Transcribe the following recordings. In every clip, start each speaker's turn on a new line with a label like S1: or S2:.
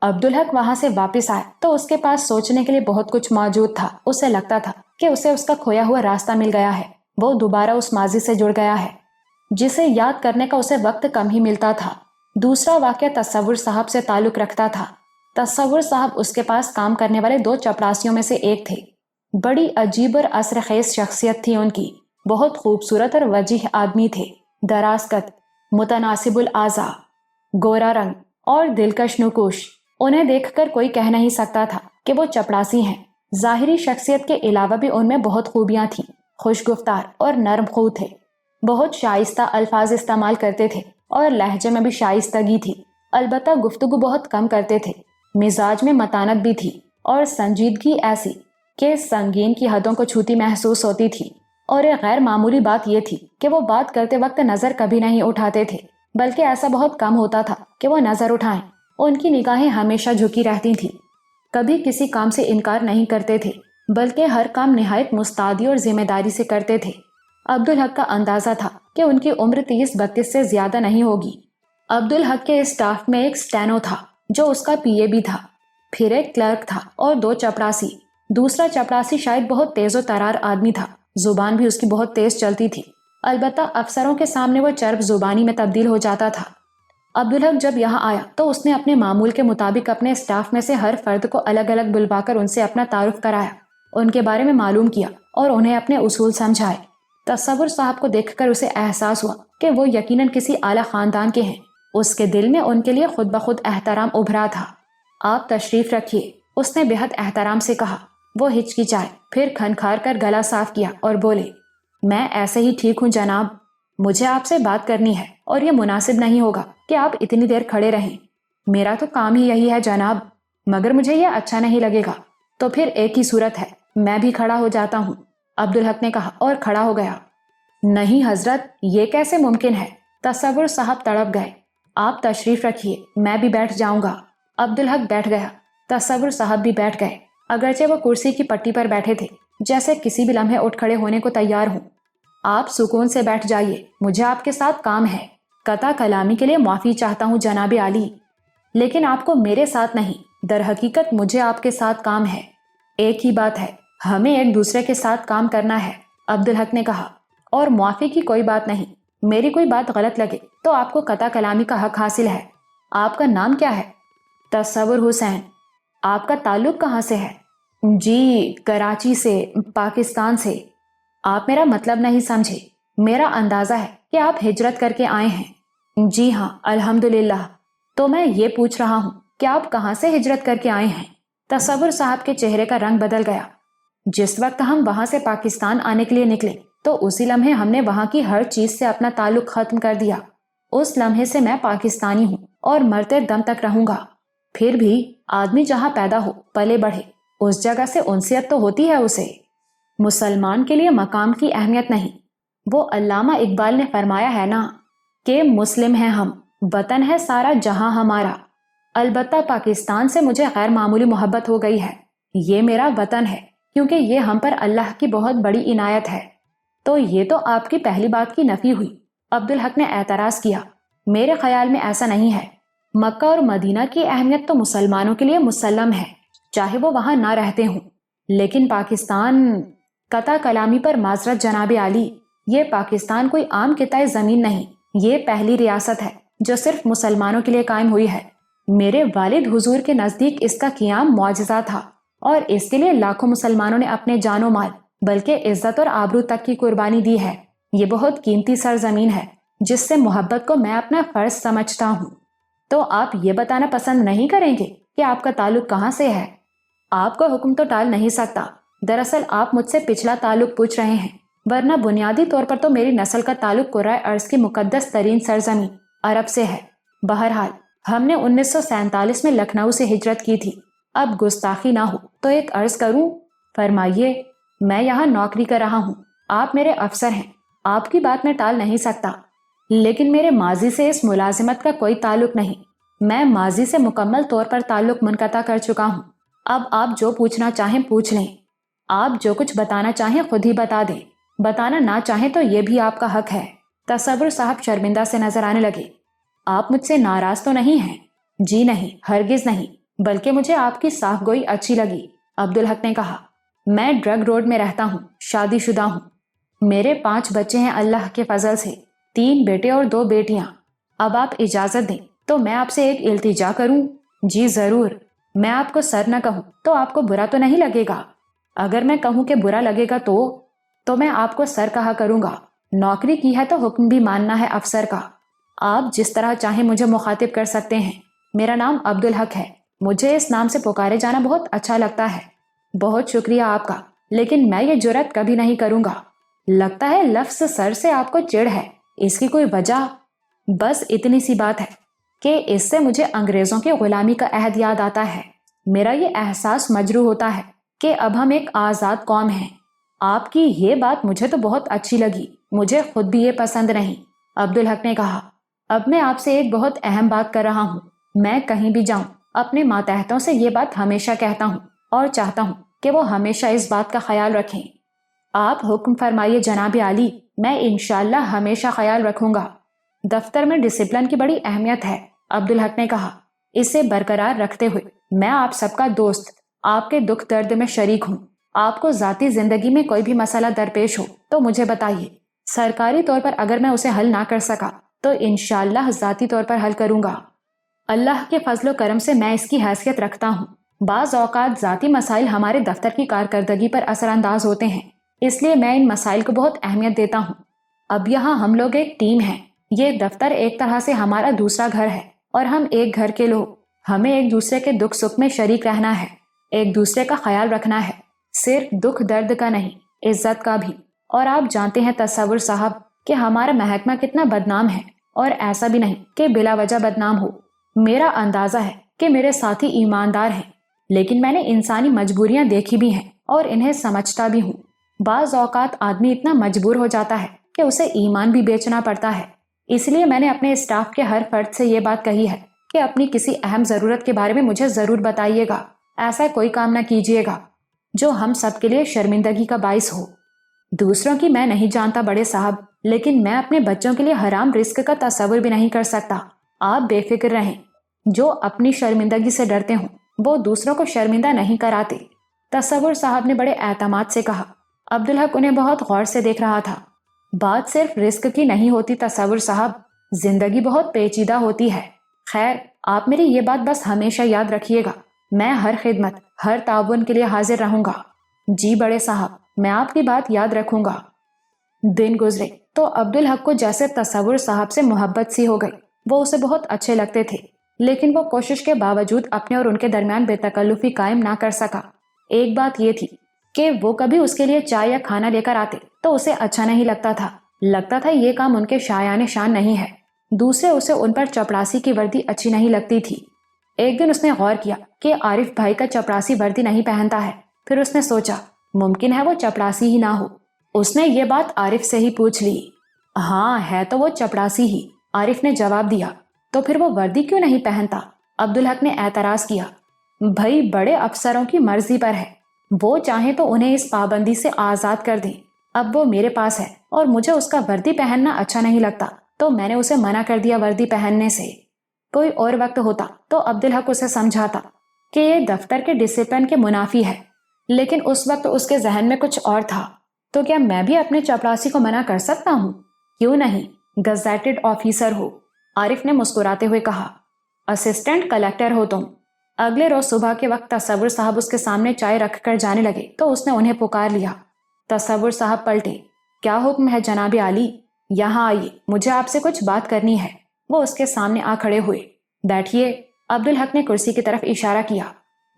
S1: عبدالحق وہاں سے واپس آیا تو اس کے پاس سوچنے کے لیے بہت کچھ موجود تھا۔ اسے لگتا تھا کہ اسے اس کا کھویا ہوا راستہ مل گیا ہے، وہ دوبارہ اس ماضی سے جڑ گیا ہے جسے یاد کرنے کا اسے وقت کم ہی ملتا تھا۔ دوسرا واقعہ تصور صاحب سے تعلق رکھتا تھا۔ تصور صاحب اس کے پاس کام کرنے والے 2 چپڑاسیوں میں سے ایک تھے۔ بڑی عجیب اور اثر خیز شخصیت تھی ان کی، بہت خوبصورت اور وجیح آدمی تھے، دراز قد، متناسب الاعضاء، گورا رنگ اور دلکش نقوش۔ انہیں دیکھ کر کوئی کہہ نہیں سکتا تھا کہ وہ چپڑاسی ہیں۔ ظاہری شخصیت کے علاوہ بھی ان میں بہت خوبیاں تھیں، خوش گفتار اور نرم خو تھے، بہت شائستہ الفاظ استعمال کرتے تھے اور لہجے میں بھی شائستگی تھی، البتہ گفتگو بہت کم کرتے تھے۔ مزاج میں متانت بھی تھی اور سنجیدگی ایسی کہ سنگین کی حدوں کو چھوتی محسوس ہوتی تھی۔ اور ایک غیر معمولی بات یہ تھی کہ وہ بات کرتے وقت نظر کبھی نہیں اٹھاتے تھے، بلکہ ایسا بہت کم ہوتا تھا کہ وہ نظر اٹھائیں۔ ان کی نگاہیں ہمیشہ جھکی رہتی تھیں، کبھی کسی کام سے انکار نہیں کرتے تھے، بلکہ ہر کام نہایت مستعدی اور ذمہ داری سے کرتے تھے۔ عبدالحق کا اندازہ تھا کہ ان کی عمر 30-32 سے زیادہ نہیں ہوگی۔ عبدالحق کے اسٹاف میں ایک سٹینو تھا جو اس کا پی اے بھی تھا، پھر ایک کلرک تھا اور 2 چپڑاسی۔ دوسرا چپڑاسی شاید بہت تیز و ترار آدمی تھا، زبان بھی اس کی بہت تیز چلتی تھی، البتہ افسروں کے سامنے وہ چرب زبانی میں تبدیل ہو جاتا تھا۔ عبدالحق جب یہاں آیا تو اس نے اپنے معمول کے مطابق اپنے اسٹاف میں سے ہر فرد کو الگ الگ بلوا کر ان سے اپنا تعارف کرایا، ان کے بارے میں معلوم کیا اور انہیں اپنے اصول سمجھائے۔ تصور صاحب کو دیکھ کر اسے احساس ہوا کہ وہ یقیناً کسی اعلیٰ خاندان کے ہیں۔ اس کے دل میں ان کے لیے خود بخود احترام ابھرا تھا۔ آپ تشریف رکھیے، اس نے بہت احترام سے کہا۔ وہ ہچکچائے، پھر کھنکھار کر گلا صاف کیا اور بولے، میں ایسے ہی ٹھیک ہوں جناب، مجھے آپ سے بات کرنی ہے اور یہ مناسب نہیں ہوگا کہ آپ اتنی دیر کھڑے رہیں۔ میرا تو کام ہی یہی ہے جناب، مگر مجھے یہ اچھا نہیں لگے گا۔ تو پھر ایک ہی صورت ہے، میں بھی کھڑا ہو جاتا ہوں، عبدالحق نے کہا اور کھڑا ہو گیا۔ نہیں حضرت، یہ کیسے ممکن ہے؟ تصور صاحب تڑپ گئے۔ آپ تشریف رکھیے، میں بھی بیٹھ جاؤں گا۔ عبدالحق بیٹھ گیا، تصور صاحب بھی بیٹھ گئے، اگرچہ وہ کرسی کی پٹی پر بیٹھے تھے، جیسے کسی بھی لمحے اٹھ کھڑے ہونے کو تیار ہوں۔ آپ سکون سے بیٹھ جائیے، مجھے آپ کے ساتھ کام ہے۔ قطع کلامی کے لیے معافی چاہتا ہوں جناب عالی، لیکن آپ کو میرے ساتھ نہیں، در حقیقت مجھے آپ کے ساتھ کام ہے۔ ایک ہی بات ہے، ہمیں ایک دوسرے کے ساتھ کام کرنا ہے، عبدالحق نے کہا، اور معافی کی کوئی بات نہیں۔ میری کوئی بات غلط لگے تو آپ کو قطع کلامی کا حق حاصل ہے۔ آپ کا نام کیا ہے؟ تصور حسین۔ آپ کا تعلق کہاں سے ہے؟ جی کراچی سے، پاکستان سے۔ آپ میرا مطلب نہیں سمجھے، میرا اندازہ ہے کہ آپ ہجرت کر کے آئے ہیں۔ جی ہاں الحمدللہ۔ تو میں یہ پوچھ رہا ہوں کہ آپ کہاں سے ہجرت کر کے آئے ہیں؟ تصور صاحب کے چہرے کا رنگ بدل گیا۔ جس وقت ہم وہاں سے پاکستان آنے کے لیے نکلے تو اسی لمحے ہم نے وہاں کی ہر چیز سے اپنا تعلق ختم کر دیا۔ اس لمحے سے میں پاکستانی ہوں اور مرتے دم تک رہوں گا۔ پھر بھی آدمی جہاں پیدا ہو، پلے بڑھے، اس جگہ سے انسیت تو ہوتی ہے اسے۔ مسلمان کے لیے مقام کی اہمیت نہیں، وہ علامہ اقبال نے فرمایا ہے نا کہ مسلم ہیں ہم، وطن ہے سارا جہاں ہمارا۔ البتہ پاکستان سے مجھے غیر معمولی محبت ہو گئی ہے۔ یہ میرا وطن ہے کیونکہ یہ ہم پر اللہ کی بہت بڑی عنایت ہے۔ تو یہ تو آپ کی پہلی بات کی نفی ہوئی، عبدالحق نے اعتراض کیا۔ میرے خیال میں ایسا نہیں ہے۔ مکہ اور مدینہ کی اہمیت تو مسلمانوں کے لیے مسلم ہے، چاہے وہ وہاں نہ رہتے ہوں، لیکن پاکستان… قطع کلامی پر معذرت جناب عالی، یہ پاکستان کوئی عام قطعہ زمین نہیں، یہ پہلی ریاست ہے جو صرف مسلمانوں کے لیے قائم ہوئی ہے۔ میرے والد حضور کے نزدیک اس کا قیام معجزہ تھا، اور اس کے لیے لاکھوں مسلمانوں نے اپنے جان و مال بلکہ عزت اور آبرو تک کی قربانی دی ہے۔ یہ بہت قیمتی سرزمین ہے جس سے محبت کو میں اپنا فرض سمجھتا ہوں۔ تو آپ یہ بتانا پسند نہیں کریں گے کہ آپ کا تعلق کہاں سے ہے؟ آپ کا حکم تو ٹال نہیں سکتا۔ دراصل آپ مجھ سے پچھلا تعلق پوچھ رہے ہیں، ورنہ بنیادی طور پر تو میری نسل کا تعلق کرۂ ارض کی مقدس ترین سرزمین عرب سے ہے۔ بہرحال ہم نے 1947 میں لکھنؤ سے ہجرت کی تھی۔ اب گستاخی نہ ہو تو ایک عرض کروں؟ فرمائیے۔ میں یہاں نوکری کر رہا ہوں، آپ میرے افسر ہیں، آپ کی بات میں ٹال نہیں سکتا، لیکن میرے ماضی سے اس ملازمت کا کوئی تعلق نہیں۔ میں ماضی سے مکمل طور پر تعلق منقطع کر چکا ہوں۔ اب آپ جو پوچھنا چاہیں پوچھ لیں، آپ جو کچھ بتانا چاہیں خود ہی بتا دیں، بتانا نہ چاہیں تو یہ بھی آپ کا حق ہے۔ تصور صاحب شرمندہ سے نظر آنے لگے۔ آپ مجھ سے ناراض تو نہیں ہیں؟ جی نہیں، ہرگز نہیں، بلکہ مجھے آپ کی صاف گوئی اچھی لگی، عبدالحق نے کہا۔ میں ڈرگ روڈ میں رہتا ہوں، شادی شدہ ہوں، میرے 5 بچے ہیں اللہ کے فضل سے، 3 بیٹے اور 2 بیٹیاں۔ اب آپ اجازت دیں تو میں آپ سے ایک التجا کروں؟ جی ضرور۔ میں آپ کو سر نہ کہوں تو آپ کو برا تو نہیں لگے گا؟ اگر میں کہوں کہ برا لگے گا تو میں آپ کو سر کہا کروں گا۔ نوکری کی ہے تو حکم بھی ماننا ہے افسر کا۔ آپ جس طرح چاہیں مجھے مخاطب کر سکتے ہیں۔ میرا نام عبدالحق ہے، مجھے اس نام سے پکارے جانا بہت اچھا لگتا ہے۔ بہت شکریہ آپ کا، لیکن میں یہ جرات کبھی نہیں کروں گا۔ لگتا ہے لفظ سر سے آپ کو چڑ ہے، اس کی کوئی وجہ؟ بس اتنی سی بات ہے کہ اس سے مجھے انگریزوں کی غلامی کا عہد یاد آتا ہے۔ میرا یہ احساس مجروح ہوتا ہے کہ اب ہم ایک آزاد قوم ہیں۔ آپ کی یہ بات مجھے تو بہت اچھی لگی، مجھے خود بھی یہ پسند نہیں، عبدالحق نے کہا۔ اب میں آپ سے ایک بہت اہم بات کر رہا ہوں۔ میں کہیں بھی جاؤں اپنے ماتحتوں سے یہ بات ہمیشہ کہتا ہوں اور چاہتا ہوں کہ وہ ہمیشہ اس بات کا خیال رکھیں۔ آپ حکم فرمائیے جناب عالی، میں انشاءاللہ ہمیشہ خیال رکھوں گا۔ دفتر میں ڈسپلن کی بڑی اہمیت ہے، عبدالحق نے کہا۔ اسے برقرار رکھتے ہوئے میں آپ سب کا دوست، آپ کے دکھ درد میں شریک ہوں۔ آپ کو ذاتی زندگی میں کوئی بھی مسئلہ درپیش ہو تو مجھے بتائیے۔ سرکاری طور پر اگر میں اسے حل نہ کر سکا تو انشاءاللہ ذاتی طور پر حل کروں گا۔ اللہ کے فضل و کرم سے میں اس کی حیثیت رکھتا ہوں۔ بعض اوقات ذاتی مسائل ہمارے دفتر کی کارکردگی پر اثر انداز ہوتے ہیں، اس لیے میں ان مسائل کو بہت اہمیت دیتا ہوں۔ اب یہاں ہم لوگ ایک ٹیم ہیں، یہ دفتر ایک طرح سے ہمارا دوسرا گھر ہے اور ہم ایک گھر کے لوگ، ہمیں ایک دوسرے کے دکھ سکھ میں شریک رہنا ہے، ایک دوسرے کا خیال رکھنا ہے، صرف دکھ درد کا نہیں، عزت کا بھی۔ اور آپ جانتے ہیں تصور صاحب کہ ہمارا محکمہ کتنا بدنام ہے، اور ایسا بھی نہیں کہ بلا وجہ بدنام ہو۔ میرا اندازہ ہے کہ میرے ساتھی ایماندار ہیں، لیکن میں نے انسانی مجبوریاں دیکھی بھی ہیں اور انہیں سمجھتا بھی ہوں۔ بعض اوقات آدمی اتنا مجبور ہو جاتا ہے کہ اسے ایمان بھی بیچنا پڑتا ہے۔ اس لیے میں نے اپنے اسٹاف کے ہر فرد سے یہ بات کہی ہے کہ اپنی کسی اہم ضرورت کے بارے میں مجھے ضرور بتائیے گا۔ ایسا کوئی کام نہ کیجیے گا جو ہم سب کے لیے شرمندگی کا باعث ہو۔ دوسروں کی میں نہیں جانتا بڑے صاحب، لیکن میں اپنے بچوں کے لیے حرام رزق کا تصور بھی نہیں کر سکتا۔ آپ بے فکر رہیں، جو اپنی شرمندگی سے ڈرتے ہوں وہ دوسروں کو شرمندہ نہیں کراتے، تصور صاحب نے بڑے اعتماد سے کہا۔ عبدالحق انہیں بہت غور سے دیکھ رہا تھا۔ بات صرف رزق کی نہیں ہوتی تصور صاحب، زندگی بہت پیچیدہ ہوتی ہے۔ خیر، آپ میری یہ بات بس ہمیشہ یاد رکھیے گا، میں ہر خدمت، ہر تعاون کے لیے حاضر رہوں گا۔ جی بڑے صاحب، میں آپ کی بات یاد رکھوں گا۔ دن گزرے تو عبدالحق کو جیسے تصور صاحب سے محبت سی ہو گئی۔ وہ اسے بہت اچھے لگتے تھے، لیکن وہ کوشش کے باوجود اپنے اور ان کے درمیان بے تکلفی قائم نہ کر سکا۔ ایک بات یہ تھی کہ وہ کبھی اس کے لیے چائے یا کھانا لے کر آتے تو اسے اچھا نہیں لگتا تھا یہ کام ان کے شایان شان نہیں ہے۔ دوسرے اسے ان پر چپڑاسی کی وردی اچھی نہیں لگتی تھی۔ ایک دن اس نے غور کیا کہ عارف بھائی کا چپڑاسی وردی نہیں پہنتا ہے، پھر اس نے سوچا ممکن ہے وہ چپڑاسی ہی نہ ہو۔ اس نے یہ بات عارف سے ہی پوچھ لی۔ ہاں ہے تو وہ چپڑاسی ہی، عارف نے جواب دیا۔ تو پھر وہ وردی کیوں نہیں پہنتا؟ عبدالحق نے اعتراض کیا۔ بھائی بڑے افسروں کی مرضی پر ہے، وہ چاہیں تو انہیں اس پابندی سے آزاد کر دیں۔ اب وہ میرے پاس ہے اور مجھے اس کا وردی پہننا اچھا نہیں لگتا، تو میں نے اسے منع کر دیا وردی پہننے سے۔ کوئی اور وقت ہوتا تو عبدالحق اسے سمجھاتا کہ یہ دفتر کے ڈسپلن کے منافی ہے، لیکن اس وقت اس کے ذہن میں کچھ اور تھا۔ تو کیا میں بھی اپنے چپڑاسی کو منع کر سکتا ہوں؟ کیوں نہیں، گزیٹڈ آفیسر ہو، عارف نے مسکراتے ہوئے کہا۔ اسسٹنٹ کلیکٹر ہو تم۔ اگلے روز صبح کے وقت تصور صاحب اس کے سامنے چائے رکھ کر جانے لگے تو اس نے انہیں پکار لیا۔ تصور صاحب پلٹے۔ کیا حکم ہے جناب عالی؟ یہاں آئیے، مجھے آپ سے کچھ بات کرنی ہے۔ وہ اس کے سامنے آ کھڑے ہوئے۔ بیٹھیے، عبدالحق نے کرسی کی طرف اشارہ کیا۔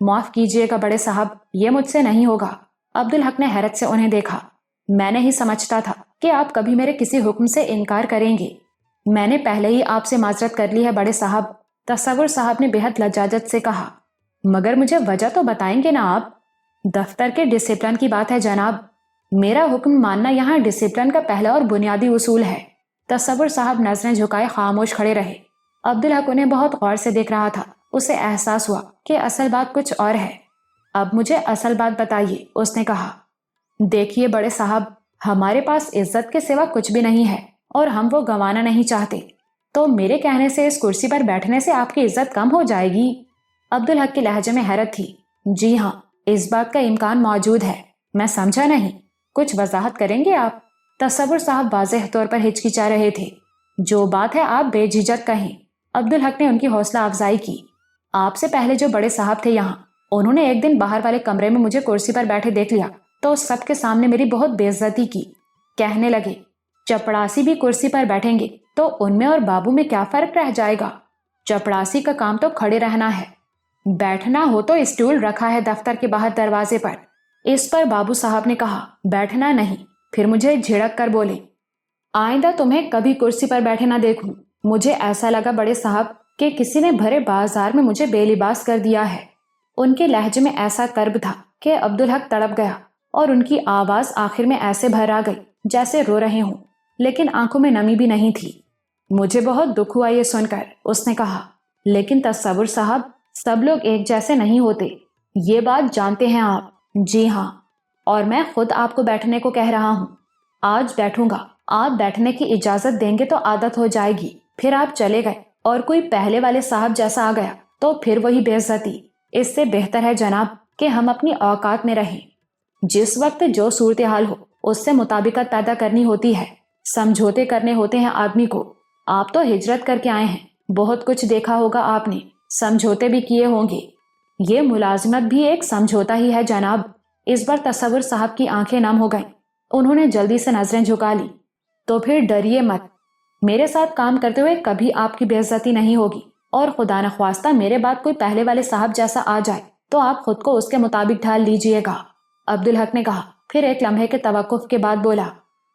S1: معاف کیجیے گا بڑے صاحب، یہ مجھ سے نہیں ہوگا۔ عبدالحق نے حیرت سے انہیں دیکھا۔ میں نہیں سمجھتا تھا کہ آپ کبھی میرے کسی حکم سے انکار کریں گے۔ میں نے پہلے ہی آپ سے معذرت کر لی ہے بڑے صاحب، تصور صاحب نے بے حد لجاجت سے کہا۔ مگر مجھے وجہ تو بتائیں گے نا آپ؟ دفتر کے ڈسپلن کی بات ہے جناب، میرا حکم ماننا یہاں ڈسپلن کا پہلا اور بنیادی اصول ہے۔ تصور صاحب نظریں جھکائے خاموش کھڑے رہے۔ عبدالحق انہیں بہت غور سے دیکھ رہا تھا۔ اسے احساس ہوا کہ اصل بات کچھ اور ہے۔ اب مجھے اصل بات بتائیے، اس نے کہا۔ دیکھیے بڑے صاحب، ہمارے پاس عزت کے سوا کچھ بھی نہیں ہے اور ہم وہ گنوانا نہیں چاہتے، تو میرے کہنے سے اس کرسی پر بیٹھنے سے آپ کی عزت کم ہو جائے گی؟ عبدالحق کے لہجے میں حیرت تھی۔ جی ہاں، اس بات کا امکان موجود ہے۔ میں سمجھا نہیں، کچھ وضاحت کریں گے آپ؟ تصور صاحب واضح طور پر ہچکچا رہے تھے۔ جو بات ہے آپ بے جھجک کہیں۔ عبدالحق نے ان کی حوصلہ افزائی کی۔ آپ سے پہلے جو بڑے صاحب تھے یہاں، انہوں نے ایک دن باہر والے کمرے میں مجھے کرسی پر بیٹھے دیکھ لیا تو سب کے سامنے میری بہت بے عزتی کی۔ کہنے لگے چپڑاسی بھی کرسی پر بیٹھیں گے تو ان میں اور بابو میں کیا فرق رہ جائے گا؟ چپڑاسی کا کام تو کھڑے رہنا ہے، بیٹھنا ہو تو اسٹول رکھا ہے دفتر کے باہر دروازے پر۔ اس پر بابو صاحب نے کہا بیٹھنا نہیں، پھر مجھے جھڑک کر بولے آئندہ تمہیں کبھی کرسی پر بیٹھے نہ دیکھوں۔ مجھے ایسا لگا بڑے صاحب کہ کسی نے بھرے بازار میں مجھے بے لباس کر دیا ہے۔ ان کے لہجے میں ایسا کرب تھا کہ عبدالحق تڑپ گیا اور ان کی آواز آخر میں ایسے بھر آ گئی جیسے رو رہے ہوں، لیکن آنکھوں میں نمی بھی نہیں تھی۔ مجھے بہت دکھ ہوا یہ سن کر، اس نے کہا، لیکن تصور صاحب سب لوگ ایک جیسے نہیں ہوتے، یہ بات جانتے ہیں آپ۔ جی ہاں، اور میں خود آپ کو بیٹھنے کو کہہ رہا ہوں۔ آج بیٹھوں گا، آپ بیٹھنے کی اجازت دیں گے تو عادت ہو جائے گی۔ پھر آپ چلے گئے اور کوئی پہلے والے صاحب جیسا آ گیا تو پھر وہی بے عزتی۔ اس سے بہتر ہے جناب کہ ہم اپنی اوقات میں رہیں۔ جس وقت جو صورتحال ہو اس سے مطابقت پیدا کرنی ہوتی ہے، سمجھوتے کرنے ہوتے ہیں آدمی کو۔ آپ تو ہجرت کر کے آئے ہیں، بہت کچھ دیکھا ہوگا آپ نے، سمجھوتے بھی کیے ہوں گے۔ یہ ملازمت بھی ایک سمجھوتا ہی ہے جناب۔ اس بار تصور صاحب کی آنکھیں نم ہو گئیں۔ انہوں نے جلدی سے نظریں جھکا لی۔ تو پھر ڈریے مت، میرے ساتھ کام کرتے ہوئے کبھی آپ کی بے عزتی نہیں ہوگی، اور خدا نخواستہ میرے بعد کوئی پہلے والے صاحب جیسا آ جائے تو آپ خود کو اس کے مطابق ڈھال لیجئے گا۔ عبدالحق نے کہا، پھر ایک لمحے کے توقف کے بعد بولا،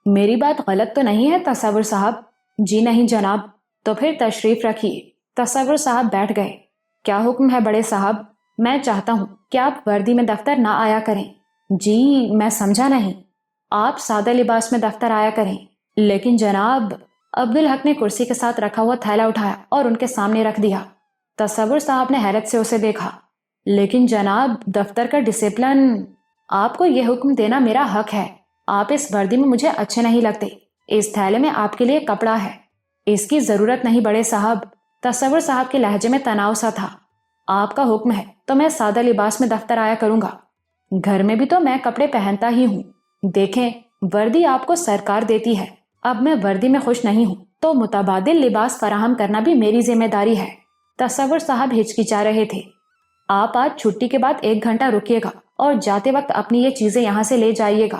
S1: میری بات غلط تو نہیں ہے تصور صاحب؟ جی نہیں جناب۔ تو پھر تشریف رکھیے۔ تصور صاحب بیٹھ گئے۔ کیا حکم ہے بڑے صاحب؟ میں چاہتا ہوں کہ آپ وردی میں دفتر نہ آیا کریں۔ جی میں سمجھا نہیں۔ آپ سادہ لباس میں دفتر آیا کریں۔ لیکن جناب، عبدالحق نے کرسی کے ساتھ رکھا ہوا تھیلا اٹھایا اور ان کے سامنے رکھ دیا۔ تصور صاحب نے حیرت سے اسے دیکھا۔ لیکن جناب، دفتر کا ڈسپلن۔ آپ کو یہ حکم دینا میرا حق ہے۔ آپ اس وردی میں مجھے اچھے نہیں لگتے۔ اس تھیلے میں آپ کے لیے کپڑا ہے، اس کی ضرورت نہیں بڑے صاحب۔ تصور صاحب کے لہجے میں تناؤ سا تھا۔ آپ کا حکم ہے تو میں سادہ لباس میں دفتر آیا کروں گا۔ گھر میں بھی تو میں کپڑے پہنتا ہی ہوں۔ دیکھیں، وردی آپ کو سرکار دیتی ہے، اب میں وردی میں خوش نہیں ہوں تو متبادل لباس فراہم کرنا بھی میری ذمہ داری ہے۔ تصور صاحب ہچکچا رہے تھے۔ آپ آج چھٹی کے بعد 1 گھنٹہ رکیے گا اور جاتے وقت اپنی یہ چیزیں یہاں سے لے جائیے گا۔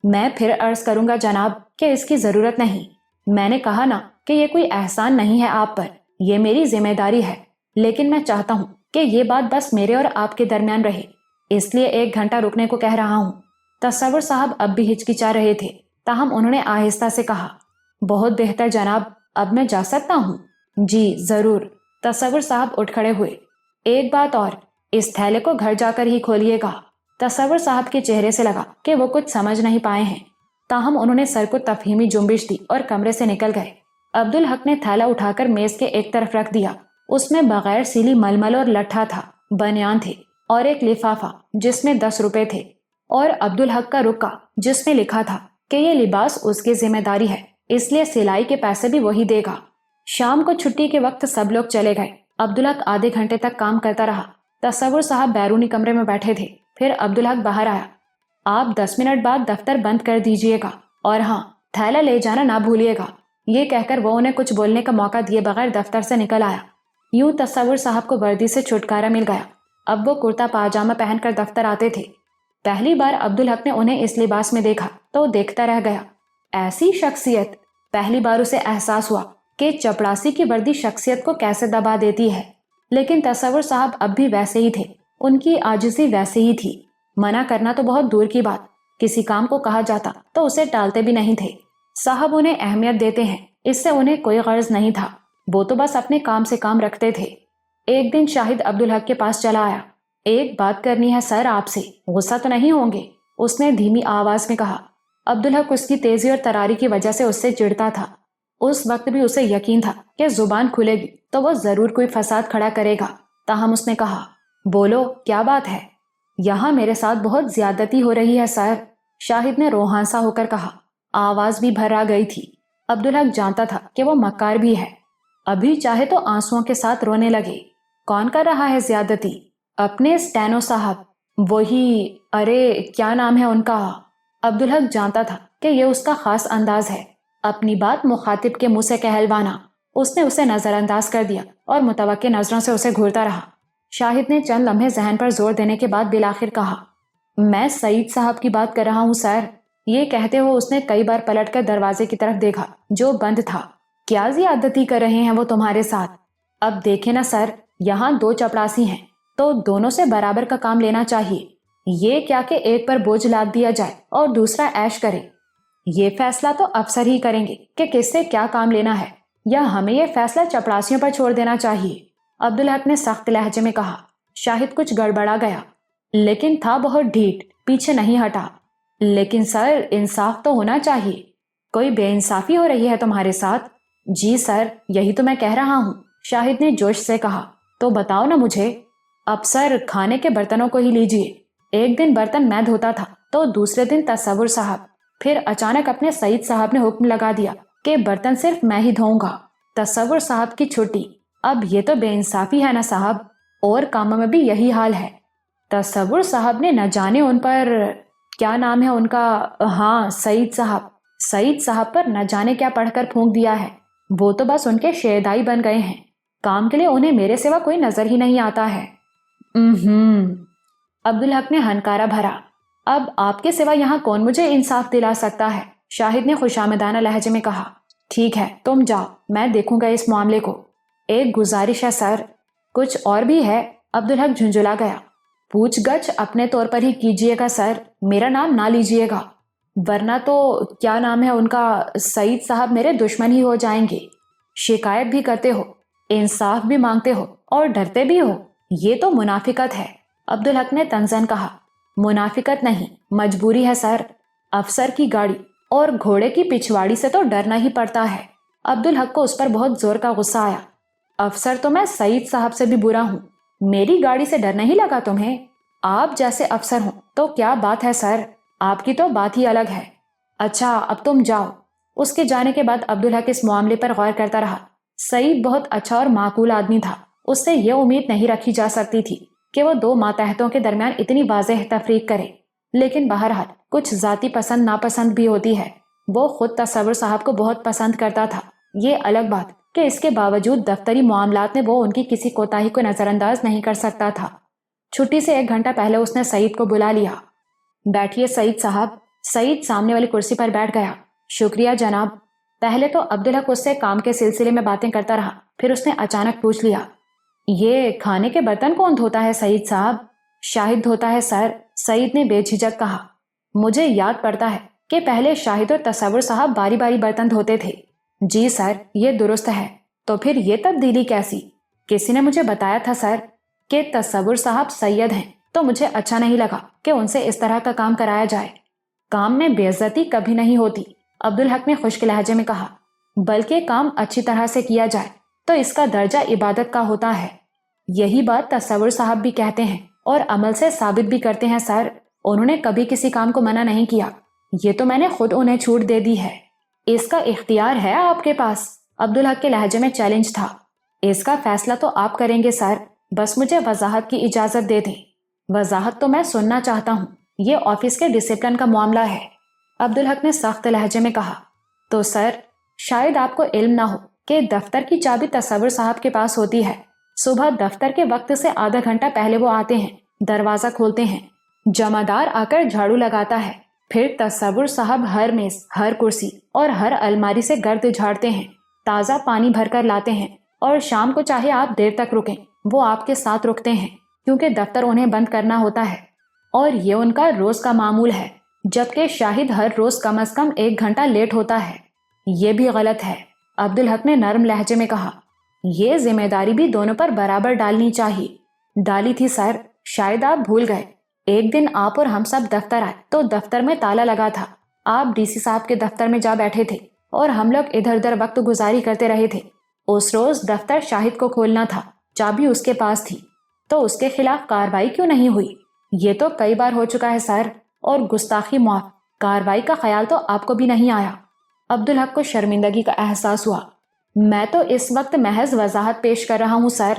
S1: میں پھر عرض کروں گا جناب کہ اس کی ضرورت نہیں۔ میں نے کہا نا کہ یہ کوئی احسان نہیں ہے آپ پر، یہ میری ذمہ داری ہے، لیکن میں چاہتا ہوں کہ یہ بات بس میرے اور آپ کے درمیان رہے، اس لیے 1 گھنٹہ رکنے کو کہہ رہا ہوں۔ تصور صاحب اب بھی ہچکچا رہے تھے، تاہم انہوں نے آہستہ سے کہا، بہت بہتر جناب، اب میں جا سکتا ہوں؟ جی ضرور۔ تصور صاحب اٹھ کھڑے ہوئے۔ ایک بات اور، اس تھیلے کو گھر جا کر ہی کھولیے گا۔ تصور صاحب کے چہرے سے لگا کہ وہ کچھ سمجھ نہیں پائے ہیں، تاہم انہوں نے سر کو تفہیمی جنبش دی اور کمرے سے نکل گئے۔ عبدالحق نے تھیلا اٹھا کر میز کے ایک طرف رکھ دیا۔ اس میں بغیر سیلی ململ اور لٹھا تھا، بنیان تھے اور ایک لفافہ جس میں 10 روپے تھے، اور عبدالحق کا رکا جس میں لکھا تھا کہ یہ لباس اس کی ذمہ داری ہے، اس لیے سلائی کے پیسے بھی وہی دے گا۔ شام کو چھٹی کے وقت سب لوگ چلے گئے۔ عبدالحق آدھے گھنٹے تک کام کرتا رہا۔ تصور صاحب بیرونی کمرے میں بیٹھے تھے۔ پھر عبدالحق باہر آیا۔ آپ 10 منٹ بعد دفتر بند کر دیجئے گا، اور ہاں، تھیلا لے جانا نہ بھولیے گا۔ یہ کہہ کر وہ انہیں کچھ بولنے کا موقع دیے بغیر دفتر سے نکل آیا۔ یوں تصور صاحب کو وردی سے چھٹکارا مل گیا۔ اب وہ کرتا پاجامہ پہن کر دفتر آتے تھے۔ پہلی بار عبدالحق نے انہیں اس لباس میں دیکھا تو دیکھتا رہ گیا۔ ایسی شخصیت! پہلی بار اسے احساس ہوا کہ چپڑاسی کی وردی شخصیت کو کیسے دبا دیتی ہے۔ لیکن تصور صاحب اب بھی ویسے ہی تھے، ان کی عاجزی ویسے ہی تھی۔ منع کرنا تو بہت دور کی بات، کسی کام کو کہا جاتا تو اسے ٹالتے بھی نہیں تھے۔ صاحب انہیں اہمیت دیتے ہیں، اس سے انہیں کوئی غرض نہیں تھا، وہ تو بس اپنے کام سے کام رکھتے تھے۔ ایک دن شاہد عبدالحق کے پاس چلا آیا۔ ایک بات کرنی ہے سر آپ سے، غصہ تو نہیں ہوں گے؟ اس نے دھیمی آواز میں کہا۔ عبدالحق اس کی تیزی اور تراری کی وجہ سے اس سے چڑھتا تھا۔ اس وقت بھی اسے یقین تھا کہ زبان کھلے گی تو وہ ضرور کوئی فساد کھڑا کرے گا، تاہم اس نے کہا، بولو کیا بات ہے؟ یہاں میرے ساتھ بہت زیادتی ہو رہی ہے سر، شاہد نے روحانسا ہو کر کہا۔ آواز بھی بھر آ گئی تھی۔ عبدالحق جانتا تھا کہ وہ مکار بھی ہے، ابھی چاہے تو آنسوؤں کے ساتھ رونے لگے۔ کون کر رہا ہے زیادتی؟ اپنے اسٹینو صاحب، وہی، ارے کیا نام ہے ان کا؟ عبدالحق جانتا تھا کہ یہ اس کا خاص انداز ہے، اپنی بات مخاطب کے منہ سے کہلوانا۔ اس نے اسے نظر انداز کر دیا اور متوقع نظروں سے اسے گھورتا رہا۔ شاہد نے چند لمحے ذہن پر زور دینے کے بعد بالآخر کہا، میں سعید صاحب کی بات کر رہا ہوں سر۔ یہ کہتے ہوئے اس نے کئی بار پلٹ کر دروازے کی طرف دیکھا جو بند تھا۔ کیا زیادتی کر رہے ہیں وہ تمہارے ساتھ؟ اب دیکھیں نا سر، یہاں 2 چپڑاسی ہیں تو دونوں سے برابر کا کام لینا چاہیے۔ یہ کیا کہ ایک پر بوجھ لاد دیا جائے اور دوسرا عیش کرے۔ یہ فیصلہ تو افسر ہی کریں گے کہ کس سے کیا کام لینا ہے، یا ہمیں یہ فیصلہ چپڑاسیوں پر چھوڑ دینا چاہیے؟ عبدالحق نے سخت لہجے میں کہا۔ شاہد کچھ گڑبڑا گیا، لیکن تھا بہت ڈھیٹ، پیچھے نہیں ہٹا۔ لیکن سر، انصاف تو ہونا چاہیے۔ کوئی بے انصافی ہو رہی ہے تمہارے ساتھ؟ جی سر، یہی تو میں کہہ رہا ہوں، شاہد نے جوش سے کہا۔ تو بتاؤ نا مجھے۔ اب سر، کھانے کے برتنوں کو ہی لیجئے۔ ایک دن برتن میں دھوتا تھا تو دوسرے دن تصور صاحب، پھر اچانک اپنے سعید صاحب نے حکم لگا دیا کہ برتن صرف میں ہی دھوؤں گا۔ تصور صاحب کی چھٹی۔ اب یہ تو بے انصافی ہے نا صاحب، اور کاموں میں بھی یہی حال ہے۔ تصور صاحب نے نہ جانے ان پر، کیا نام ہے ان کا، ہاں سعید صاحب پر نہ جانے کیا پڑھ کر پھونک دیا ہے۔ وہ تو بس ان کے شیردائی بن گئے ہیں، کام کے لیے انہیں میرے سوا کوئی نظر ہی نہیں آتا ہے۔ عبدالحق نے ہنکارا بھرا۔ اب آپ کے سوا یہاں کون مجھے انصاف دلا سکتا ہے؟ شاہد نے خوشامدانہ لہجے میں کہا۔ ٹھیک ہے، تم جاؤ، میں دیکھوں گا اس معاملے کو۔ ایک گزارش ہے سر۔ کچھ اور بھی ہے؟ عبدالحق جھنجھلا گیا۔ پوچھ گچھ اپنے طور پر ہی کیجئے گا سر، میرا نام نہ لیجئے گا، ورنہ تو کیا نام ہے ان کا، سعید صاحب میرے دشمن ہی ہو جائیں گے۔ شکایت بھی کرتے ہو، انصاف بھی مانگتے ہو اور ڈرتے بھی ہو، یہ تو منافقت ہے۔ عبدالحق نے طنزاً کہا۔ منافقت نہیں، مجبوری ہے سر۔ افسر کی گاڑی اور گھوڑے کی پچھواڑی سے تو ڈرنا ہی پڑتا ہے۔ عبدالحق کو اس پر بہت زور کا غصہ آیا۔ افسر تو میں سعید صاحب سے بھی برا ہوں، میری گاڑی سے ڈر نہیں لگا تمہیں؟ آپ جیسے افسر ہوں تو کیا بات ہے سر، آپ کی تو بات ہی الگ ہے۔ اچھا، اب تم جاؤ۔ اس کے جانے کے بعد عبدالحق اس معاملے پر غور کرتا رہا۔ سعید بہت اچھا اور معقول آدمی تھا، اس سے یہ امید نہیں رکھی جا سکتی تھی کہ وہ 2 ماتحتوں کے درمیان اتنی واضح تفریق کرے، لیکن بہرحال کچھ ذاتی پسند ناپسند بھی ہوتی ہے۔ وہ خود تصور صاحب کو بہت پسند کرتا تھا، یہ الگ بات کہ اس کے باوجود دفتری معاملات میں وہ ان کی کسی کوتاہی کو نظر انداز نہیں کر سکتا تھا۔ چھٹی سے 1 گھنٹہ پہلے اس نے سعید کو بلا لیا۔ بیٹھیے سعید صاحب۔ سعید سامنے والی کرسی پر بیٹھ گیا۔ شکریہ جناب۔ پہلے تو عبدالحق اس سے کام کے سلسلے میں باتیں کرتا رہا، پھر اس نے اچانک پوچھ لیا، یہ کھانے کے برتن کون دھوتا ہے سعید صاحب؟ شاہد دھوتا ہے سر، سعید نے بے جھجک کہا۔ مجھے یاد پڑتا ہے کہ پہلے شاہد اور تصور صاحب باری باری برتن دھوتے تھے۔ جی سر، یہ درست ہے۔ تو پھر یہ تبدیلی کیسی؟ کسی نے مجھے بتایا تھا سر کہ تصور صاحب سید ہیں، تو مجھے اچھا نہیں لگا کہ ان سے اس طرح کا کام کرایا جائے۔ کام میں بے عزتی کبھی نہیں ہوتی، عبدالحق نے خشک لہجے میں کہا، بلکہ کام اچھی طرح سے کیا جائے تو اس کا درجہ عبادت کا ہوتا ہے۔ یہی بات تصور صاحب بھی کہتے ہیں اور عمل سے ثابت بھی کرتے ہیں سر، انہوں نے کبھی کسی کام کو منع نہیں کیا، یہ تو میں نے خود انہیں چھوٹ دے دی ہے۔ اس کا اختیار ہے آپ کے پاس، عبدالحق کے لہجے میں چیلنج تھا۔ اس کا فیصلہ تو آپ کریں گے سر، بس مجھے وضاحت کی اجازت دے دیں۔ وضاحت تو میں سننا چاہتا ہوں، یہ آفس کے ڈسپلن کا معاملہ ہے، عبدالحق نے سخت لہجے میں کہا۔ تو سر، شاید آپ کو علم نہ ہو کہ دفتر کی چابی تصور صاحب کے پاس ہوتی ہے۔ صبح دفتر کے وقت سے آدھا گھنٹہ پہلے وہ آتے ہیں، دروازہ کھولتے ہیں، جمعدار آ کر جھاڑو لگاتا ہے، پھر تصور صاحب ہر میز، ہر کرسی اور ہر الماری سے گرد جھاڑتے ہیں، تازہ پانی بھر کر لاتے ہیں، اور شام کو چاہے آپ دیر تک رکیں وہ آپ کے ساتھ رکتے ہیں، کیونکہ دفتر انہیں بند کرنا ہوتا ہے، اور یہ ان کا روز کا معمول ہے، جبکہ شاہد ہر روز کم از کم 1 گھنٹہ لیٹ ہوتا ہے۔ یہ بھی غلط ہے، عبدالحق نے نرم لہجے میں کہا۔ یہ ذمہ داری بھی دونوں پر برابر ڈالنی چاہیے۔ ڈالی تھی سر، شاید آپ بھول گئے۔ ایک دن آپ اور ہم سب دفتر آئے تو دفتر میں تالا لگا تھا، آپ ڈی سی صاحب کے دفتر میں جا بیٹھے تھے اور ہم لوگ ادھر ادھر وقت گزاری کرتے رہے تھے۔ اس روز دفتر شاہد کو کھولنا تھا، چابی اس کے پاس تھی، تو اس کے خلاف کارروائی کیوں نہیں ہوئی؟ یہ تو کئی بار ہو چکا ہے سر، اور گستاخی معاف، کارروائی کا خیال تو آپ کو بھی نہیں آیا۔ عبدالحق کو شرمندگی کا احساس ہوا۔ میں تو اس وقت محض وضاحت پیش کر رہا ہوں سر،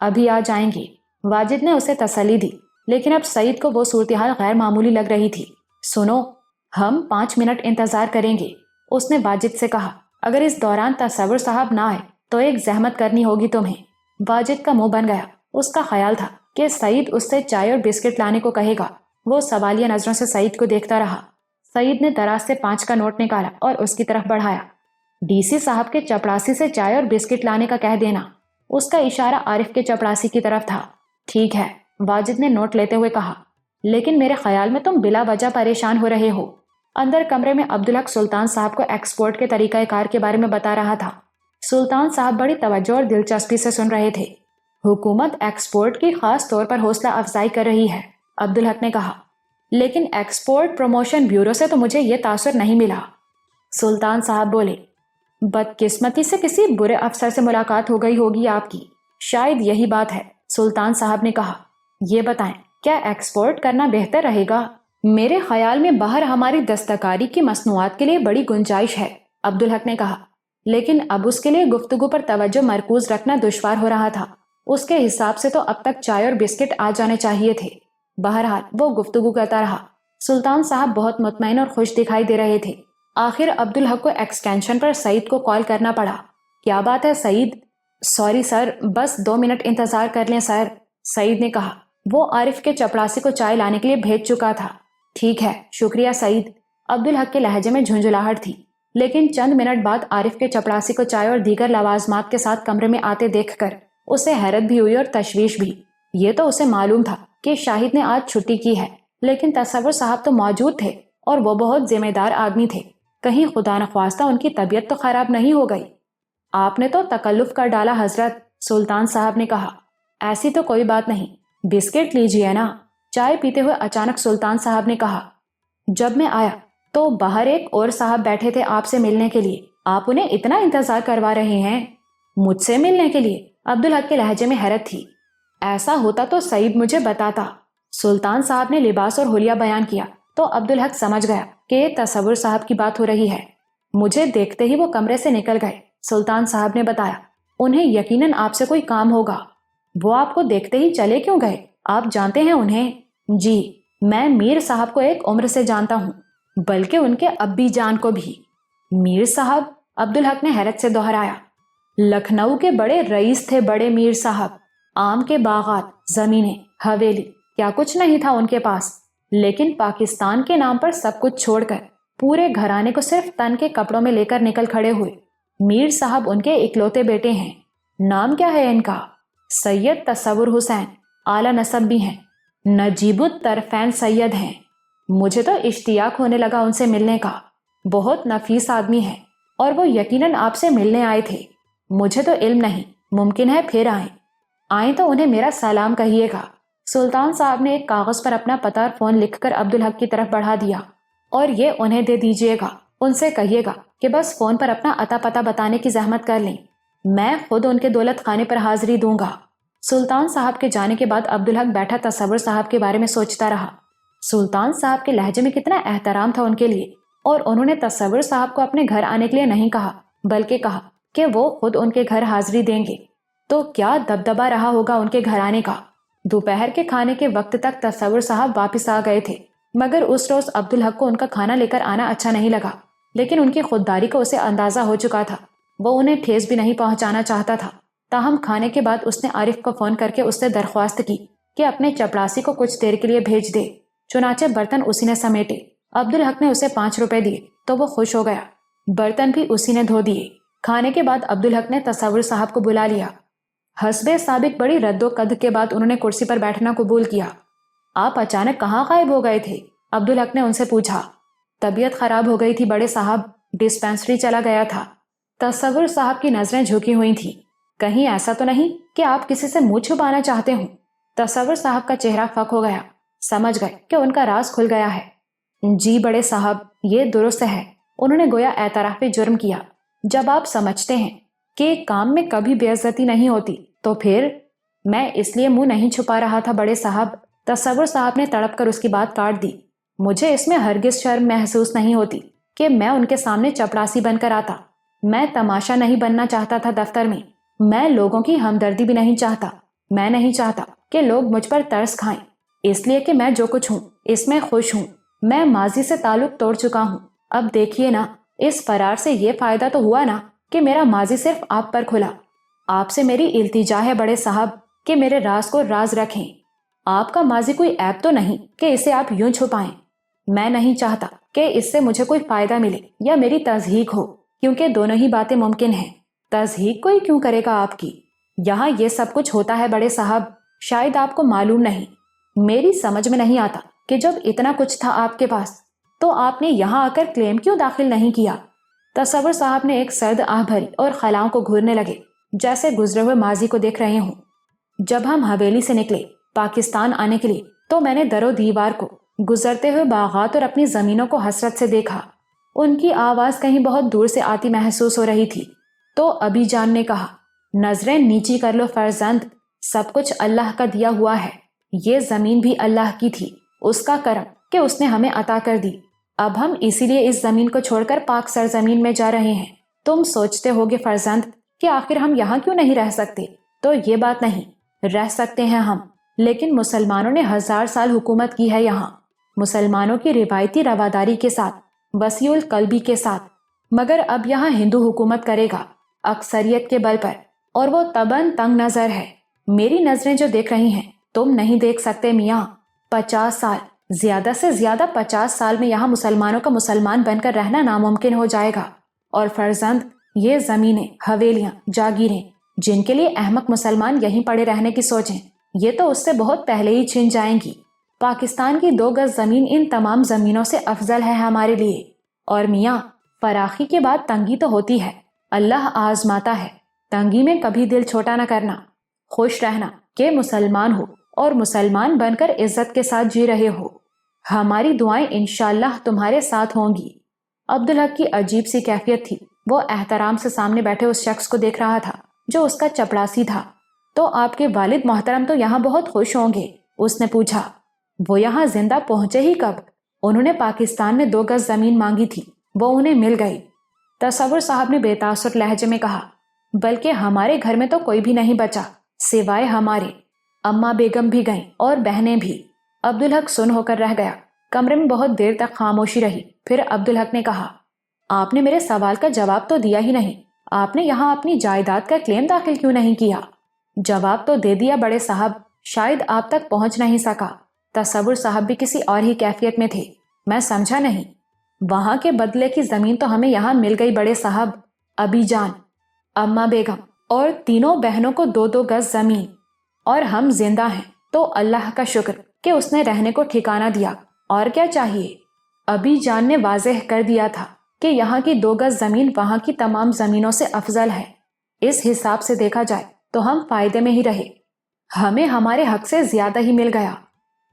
S1: ابھی آ جائیں گے، واجد نے اسے تسلی دی، لیکن اب سعید کو وہ صورتحال غیر معمولی لگ رہی تھی۔ سنو، ہم 5 منٹ انتظار کریں گے، اس نے واجد سے کہا۔ اگر اس دوران تصور صاحب نہ آئے تو ایک زحمت کرنی ہوگی تمہیں۔ واجد کا منہ بن گیا۔ اس کا خیال تھا کہ سعید اس سے چائے اور بسکٹ لانے کو کہے گا۔ وہ سوالیہ نظروں سے سعید کو دیکھتا رہا۔ سعید نے دراز سے 5 کا نوٹ نکالا اور اس کی طرف بڑھایا۔ ڈی سی صاحب کے چپڑاسی سے چائے اور بسکٹ لانے کا کہہ دینا۔ اس کا اشارہ عارف کے چپڑاسی کی طرف تھا۔ ٹھیک ہے، واجد نے نوٹ لیتے ہوئے کہا، لیکن میرے خیال میں تم بلا وجہ پریشان ہو رہے ہو۔ اندر کمرے میں عبدالحق سلطان صاحب کو ایکسپورٹ کے طریقہ کار کے بارے میں بتا رہا تھا۔ سلطان صاحب بڑی توجہ اور دلچسپی سے سن رہے تھے۔ حکومت ایکسپورٹ کی خاص طور پر حوصلہ افزائی کر رہی ہے، عبدالحق نے کہا، لیکن ایکسپورٹ پروموشن بیورو سے تو مجھے یہ تاثر نہیں ملا۔ سلطان صاحب بولے، بدقسمتی سے کسی برے افسر سے ملاقات ہو گئی ہوگی آپ کی، شاید یہی بات ہے۔ سلطان صاحب نے کہا، یہ بتائیں کیا ایکسپورٹ کرنا بہتر رہے گا؟ میرے خیال میں باہر ہماری دستکاری کی مصنوعات کے لیے بڑی گنجائش ہے، عبدالحق نے کہا، لیکن اب اس کے لیے گفتگو پر توجہ مرکوز رکھنا دشوار ہو رہا تھا۔ اس کے حساب سے تو اب تک چائے اور بسکٹ آ جانے چاہیے تھے۔ بہرحال وہ گفتگو کرتا رہا۔ سلطان صاحب بہت مطمئن اور خوش دکھائی دے رہے تھے۔ آخر عبدالحق کو ایکسٹینشن پر سعید کو کال کرنا پڑا۔ کیا بات ہے سعید؟ سوری سر، بس 2 منٹ انتظار کر لیں سر، سعید نے کہا۔ وہ عارف کے چپڑاسی کو چائے لانے کے لیے بھیج چکا تھا۔ ٹھیک ہے، شکریہ سعید۔ عبدالحق کے لہجے میں جھنجھلاہٹ تھی، لیکن چند منٹ بعد عارف کے چپڑاسی کو چائے اور دیگر لوازمات کے ساتھ کمرے میں آتے دیکھ کر اسے حیرت بھی ہوئی اور تشویش بھی۔ یہ تو اسے معلوم تھا کہ شاہد نے آج چھٹی کی ہے، لیکن تصور صاحب تو موجود تھے اور وہ بہت ذمہ دار آدمی تھے۔ کہیں خدا نخواستہ ان کی طبیعت تو خراب نہیں ہو گئی؟ آپ نے تو تکلف کر ڈالا حضرت، سلطان صاحب نے کہا۔ ایسی تو کوئی بات نہیں، بسکٹ لیجیے نا، چائے پیتے ہوئے اچانک سلطان صاحب نے کہا۔ جب میں آیا تو باہر ایک اور صاحب بیٹھے تھے آپ سے ملنے کے لیے، آپ انہیں اتنا انتظار کروا رہے ہیں؟ مجھ سے ملنے کے لیے؟ عبدالحق کے لہجے میں حیرت تھی۔ ایسا ہوتا تو سعید مجھے بتاتا۔ سلطان صاحب نے لباس اور حلیہ بیان کیا تو عبدالحق سمجھ گیا کہ تصور صاحب کی بات ہو رہی ہے۔ مجھے دیکھتے ہی وہ کمرے سے نکل گئے، سلطان صاحب نے بتایا۔ انہیں یقیناً آپ سے کوئی کام ہوگا۔ وہ آپ کو دیکھتے ہی چلے کیوں گئے؟ آپ جانتے ہیں انہیں؟ جی، میں میر صاحب کو ایک عمر سے جانتا ہوں، بلکہ ان کے ابی جان کو بھی۔ میر صاحب؟ عبدالحق نے حیرت سے دہرایا۔ لکھنؤ کے بڑے رئیس تھے بڑے میر صاحب۔ آم کے باغات، زمینیں، حویلی، کیا کچھ نہیں تھا ان کے پاس، لیکن پاکستان کے نام پر سب کچھ چھوڑ کر پورے گھرانے کو صرف تن کے کپڑوں میں لے کر نکل کھڑے ہوئے۔ میر صاحب ان کے اکلوتے بیٹے ہیں۔ نام کیا ہے ان کا؟ سید تصور حسین، اعلیٰ نسب بھی ہیں، نجیب الطرفین سید ہیں۔ مجھے تو اشتیاق ہونے لگا ان سے ملنے کا۔ بہت نفیس آدمی ہے اور وہ یقیناً آپ سے ملنے آئے تھے۔ مجھے تو علم نہیں، ممکن ہے پھر آئیں تو انہیں میرا سلام کہیے گا۔ سلطان صاحب نے ایک کاغذ پر اپنا پتہ اور فون لکھ کر عبدالحق کی طرف بڑھا دیا، اور یہ انہیں دے دیجیے گا۔ ان سے کہیے گا کہ بس فون پر اپنا عطا پتہ بتانے کی زحمت کر لیں، میں خود ان کے دولت خانے پر حاضری دوں گا۔ سلطان صاحب کے جانے کے بعد عبدالحق بیٹھا تصور صاحب کے بارے میں سوچتا رہا۔ سلطان صاحب کے لہجے میں کتنا احترام تھا ان کے لیے، اور انہوں نے تصور صاحب کو اپنے گھر آنے کے لیے نہیں کہا، بلکہ کہا کہ وہ خود ان کے گھر حاضری دیں گے۔ تو کیا دبدبہ رہا ہوگا ان کے گھر آنے کا۔ دوپہر کے کھانے کے وقت تک تصور صاحب واپس آ گئے تھے، مگر اس روز عبدالحق کو ان کا کھانا لے کر آنا اچھا نہیں لگا، لیکن ان کی خودداری کو اسے اندازہ ہو چکا تھا۔ وہ انہیں ٹھیس بھی نہیں پہنچانا چاہتا تھا۔ تاہم کھانے کے بعد اس نے عارف کو فون کر کے اس سے درخواست کی کہ اپنے چپڑاسی کو کچھ دیر کے لیے بھیج دے۔ چنانچہ برتن اسی نے سمیٹے۔ عبدالحق نے اسے 5 روپے دیے تو وہ خوش ہو گیا۔ برتن بھی اسی نے دھو دیے۔ کھانے کے بعد عبدالحق نے تصور صاحب کو بلا لیا۔ حسب سابق بڑی رد و قد کے بعد انہوں نے کرسی پر بیٹھنا قبول کیا۔ آپ اچانک کہاں غائب ہو گئے تھے؟ عبدالحق نے ان سے پوچھا۔ طبیعت خراب ہو گئی تھی بڑے صاحب، ڈسپینسری چلا گیا تھا۔ تصور صاحب کی نظریں جھکی ہوئی تھیں۔ کہیں ایسا تو نہیں کہ آپ کسی سے منہ چھپانا چاہتے ہوں؟ تصور صاحب کا چہرہ فک ہو گیا، سمجھ گئے کہ ان کا راز کھل گیا ہے۔ جی بڑے صاحب، یہ درست ہے، انہوں نے گویا اعتراف جرم کیا۔ جب آپ سمجھتے ہیں کہ کام میں کبھی بے عزتی نہیں ہوتی تو پھر میں اس لیے منہ نہیں چھپا رہا تھا بڑے صاحب۔ تصور صاحب نے تڑپ کر اس کی بات کاٹ دی۔ مجھے اس میں ہرگز شرم محسوس نہیں ہوتی کہ میں ان کے سامنے چپڑاسی بن کر آتا۔ میں تماشا نہیں بننا چاہتا تھا دفتر میں، میں لوگوں کی ہمدردی بھی نہیں چاہتا۔ میں نہیں چاہتا کہ لوگ مجھ پر ترس کھائیں، اس لیے کہ میں جو کچھ ہوں اس میں خوش ہوں۔ میں ماضی سے تعلق توڑ چکا ہوں۔ اب دیکھیے نا، اس فرار سے یہ فائدہ تو ہوا نا کہ میرا ماضی صرف آپ پر کھلا۔ آپ سے میری التجا ہے بڑے صاحب کہ میرے راز کو راز رکھیں۔ آپ کا ماضی کوئی عیب تو نہیں کہ اسے آپ یوں چھپائیں۔ میں نہیں چاہتا کہ اس سے مجھے کوئی فائدہ ملے یا میری تضحیق ہو، کیونکہ دونوں ہی باتیں ممکن ہیں۔ تضحیق کوئی کیوں کرے گا آپ کی؟ یہاں یہ سب کچھ ہوتا ہے بڑے صاحب، شاید آپ کو معلوم نہیں۔ میری سمجھ میں نہیں آتا کہ جب اتنا کچھ تھا آپ کے پاس تو آپ نے یہاں آ کر کلیم کیوں داخل نہیں کیا؟ تصور صاحب نے ایک سرد آہ بھری اور خلاؤں کو گھورنے لگے، جیسے گزرے ہوئے ماضی کو دیکھ رہے ہوں۔ جب ہم حویلی سے نکلے پاکستان آنے کے لیے تو میں نے در و دیوار کو، گزرتے ہوئے باغات اور اپنی زمینوں کو حسرت سے دیکھا۔ ان کی آواز کہیں بہت دور سے آتی محسوس ہو رہی تھی۔ تو ابی جان نے کہا، نظریں نیچی کر لو فرزند، سب کچھ اللہ کا دیا ہوا ہے۔ یہ زمین بھی اللہ کی تھی، اس کا کرم کہ اس نے ہمیں عطا کر دی۔ اب ہم اسی لیے اس زمین کو چھوڑ کر پاک سرزمین میں جا رہے ہیں۔ تم سوچتے ہوگے فرزند کہ آخر ہم یہاں کیوں نہیں رہ سکتے؟ تو یہ بات نہیں، رہ سکتے ہیں ہم، لیکن مسلمانوں نے 1000 سال حکومت کی ہے یہاں، مسلمانوں کی روایتی رواداری کے ساتھ، وسیع القلبی کے ساتھ۔ مگر اب یہاں ہندو حکومت کرے گا اکثریت کے بل پر، اور وہ طبعاً تنگ نظر ہے۔ میری نظریں جو دیکھ رہی ہیں تم نہیں دیکھ سکتے میاں۔ 50 سال، زیادہ سے زیادہ 50 سال میں یہاں مسلمانوں کا مسلمان بن کر رہنا ناممکن ہو جائے گا۔ اور فرزند، یہ زمینیں، حویلیاں، جاگیریں جن کے لیے احمق مسلمان یہیں پڑے رہنے کی سوچیں، یہ تو اس سے بہت پہلے ہی چھن جائیں گی۔ پاکستان کی 2 گز زمین ان تمام زمینوں سے افضل ہے ہمارے لیے۔ اور میاں، فراخی کے بعد تنگی تو ہوتی ہے، اللہ آزماتا ہے، تنگی میں کبھی دل چھوٹا نہ کرنا۔ خوش رہنا کہ مسلمان ہو اور مسلمان بن کر عزت کے ساتھ جی رہے ہو۔ ہماری دعائیں انشاءاللہ تمہارے ساتھ ہوں گی۔ عبدالحق کی عجیب سی کیفیت تھی، وہ احترام سے سامنے بیٹھے اس شخص کو دیکھ رہا تھا جو اس کا چپڑاسی تھا۔ تو آپ کے والد محترم تو یہاں بہت خوش ہوں گے، اس نے پوچھا۔ وہ یہاں زندہ پہنچے ہی کب؟ انہوں نے پاکستان میں 2 گز زمین مانگی تھی، وہ انہیں مل گئی۔ تصور صاحب نے بے تاثر لہجے میں کہا، بلکہ ہمارے گھر میں تو کوئی بھی نہیں بچا سوائے ہمارے، اماں بیگم بھی گئیں اور بہنیں بھی۔ عبدالحق سن ہو کر رہ گیا۔ کمرے میں بہت دیر تک خاموشی رہی، پھر عبدالحق نے کہا، آپ نے میرے سوال کا جواب تو دیا ہی نہیں، آپ نے یہاں اپنی جائیداد کا کلیم داخل کیوں نہیں کیا؟ جواب تو دے دیا بڑے صاحب، شاید آپ تک پہنچ نہیں سکا۔ تصور صاحب بھی کسی اور ہی کیفیت میں تھے۔ میں سمجھا نہیں۔ وہاں کے بدلے کی زمین تو ہمیں یہاں مل گئی بڑے صاحب، ابی جان، اماں بیگم اور تینوں بہنوں کو 2-2 گز زمین، اور ہم زندہ ہیں تو اللہ کا شکر کہ اس نے رہنے کو ٹھکانہ دیا، اور کیا چاہیے؟ ابی جان نے واضح کر دیا تھا کہ یہاں کی 2 گز زمین وہاں کی تمام زمینوں سے افضل ہے۔ اس حساب سے دیکھا جائے تو ہم فائدے میں ہی رہے، ہمیں ہمارے حق سے زیادہ ہی مل گیا۔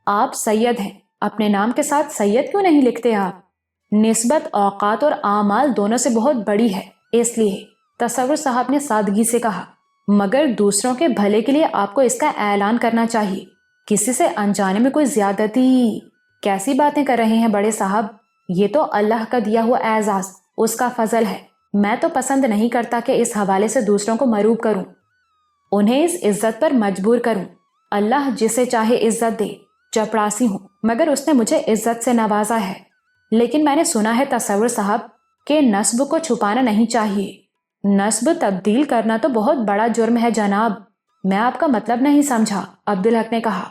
S1: آپ سید ہیں، اپنے نام کے ساتھ سید کیوں نہیں لکھتے آپ؟ نسبت اوقات اور اعمال دونوں سے بہت بڑی ہے، اس لیے۔ تصور صاحب نے سادگی سے کہا، مگر دوسروں کے بھلے کے لیے آپ کو اس کا اعلان کرنا چاہیے، کسی سے انجانے میں کوئی زیادتی۔ کیسی باتیں کر رہے ہیں بڑے صاحب؟ یہ تو اللہ کا دیا ہوا اعزاز، اس کا فضل ہے۔ میں تو پسند نہیں کرتا کہ اس حوالے سے دوسروں کو مروب کروں، انہیں اس عزت پر مجبور کروں۔ اللہ جسے چاہے عزت دے۔ چپڑاسی ہوں مگر اس نے مجھے عزت سے نوازا ہے۔ لیکن میں نے سنا ہے تصور صاحب کہ نسب کو چھپانا نہیں چاہیے۔ نسب تبدیل کرنا تو بہت بڑا جرم ہے جناب۔ میں آپ کا مطلب نہیں سمجھا، عبدالحق نے کہا۔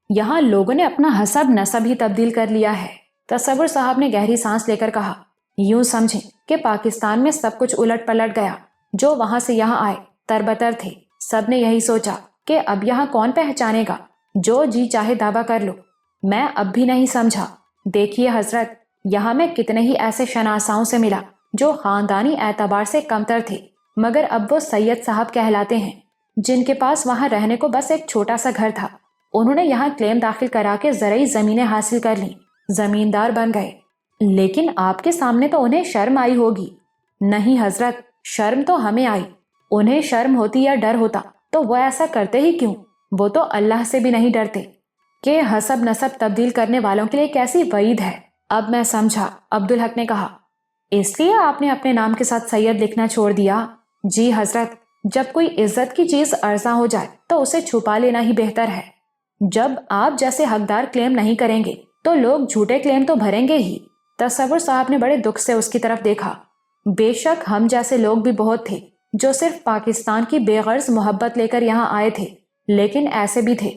S1: یہاں لوگوں نے اپنا حسب نسب ہی تبدیل کر لیا ہے۔ تصور صاحب نے گہری سانس لے کر کہا، یوں سمجھیں کہ پاکستان میں سب کچھ الٹ پلٹ گیا، جو وہاں سے یہاں آئے تربتر تھے، سب نے یہی سوچا کہ اب یہاں کون پہچانے گا، جو جی چاہے دعویٰ کر لو۔ میں اب بھی نہیں سمجھا۔ دیکھیے حضرت، یہاں میں کتنے ہی ایسے شناساؤں سے ملا جو خاندانی اعتبار سے کمتر تھے، مگر اب وہ سید صاحب کہلاتے ہیں، جن کے پاس وہاں رہنے کو بس ایک چھوٹا سا گھر تھا۔ انہوں نے یہاں کلیم داخل کرا کے زرعی زمینیں حاصل کر لیں، زمیندار بن گئے۔ لیکن آپ کے سامنے تو انہیں شرم آئی ہوگی۔ نہیں حضرت، شرم تو ہمیں آئی۔ انہیں شرم ہوتی یا ڈر ہوتا تو وہ ایسا کرتے ہی کیوں؟ وہ تو اللہ سے بھی نہیں ڈرتے کہ حسب نسب تبدیل کرنے والوں کے لیے کیسی وعید ہے۔ اب میں سمجھا، عبدالحق نے کہا۔ اس لیے آپ نے اپنے نام کے ساتھ سید لکھنا چھوڑ دیا؟ جی حضرت، جب کوئی عزت کی چیز عرضہ ہو جائے تو اسے چھپا لینا ہی بہتر ہے۔ جب آپ جیسے حقدار کلیم نہیں کریں گے تو لوگ جھوٹے کلیم تو بھریں گے ہی۔ تصور صاحب نے بڑے دکھ سے اس کی طرف دیکھا۔ بے شک ہم جیسے لوگ بھی بہت تھے جو صرف پاکستان کی بے غرض محبت لے کر یہاں آئے تھے، لیکن ایسے بھی تھے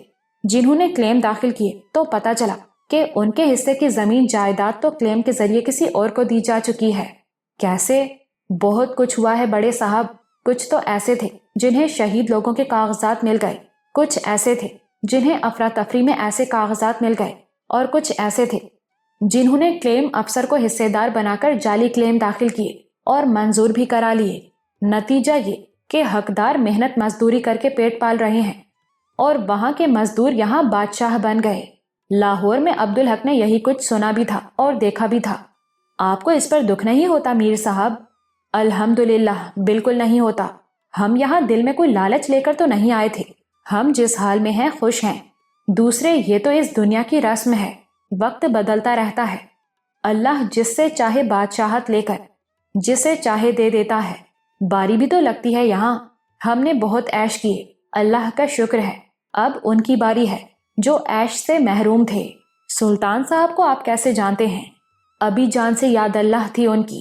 S1: جنہوں نے کلیم داخل کیے تو پتہ چلا کہ ان کے حصے کی زمین جائیداد تو کلیم کے ذریعے کسی اور کو دی جا چکی ہے۔ کیسے؟ بہت کچھ ہوا ہے بڑے صاحب۔ کچھ تو ایسے تھے جنہیں شہید لوگوں کے کاغذات مل گئے، کچھ ایسے تھے جنہیں افراتفری میں ایسے کاغذات مل گئے، اور کچھ ایسے تھے جنہوں نے کلیم افسر کو حصے دار بنا کر جعلی کلیم داخل کیے اور منظور بھی کرا لیے۔ نتیجہ یہ کہ حقدار محنت مزدوری کر کے پیٹ پال رہے ہیں اور وہاں کے مزدور یہاں بادشاہ بن گئے۔ لاہور میں عبدالحق نے یہی کچھ سنا بھی تھا اور دیکھا بھی تھا۔ آپ کو اس پر دکھ نہیں ہوتا میر صاحب؟ الحمدللہ بالکل نہیں ہوتا۔ ہم یہاں دل میں کوئی لالچ لے کر تو نہیں آئے تھے، ہم جس حال میں ہیں خوش ہیں۔ دوسرے یہ تو اس دنیا کی رسم ہے، وقت بدلتا رہتا ہے، اللہ جس سے چاہے بادشاہت لے کر جسے چاہے دے دیتا ہے۔ باری بھی تو لگتی ہے یہاں۔ ہم نے بہت عیش کیے، اللہ کا شکر ہے، اب ان کی باری ہے جو عیش سے محروم تھے۔ سلطان صاحب کو آپ کیسے جانتے ہیں؟ ابھی جان سے یاد اللہ تھی ان کی،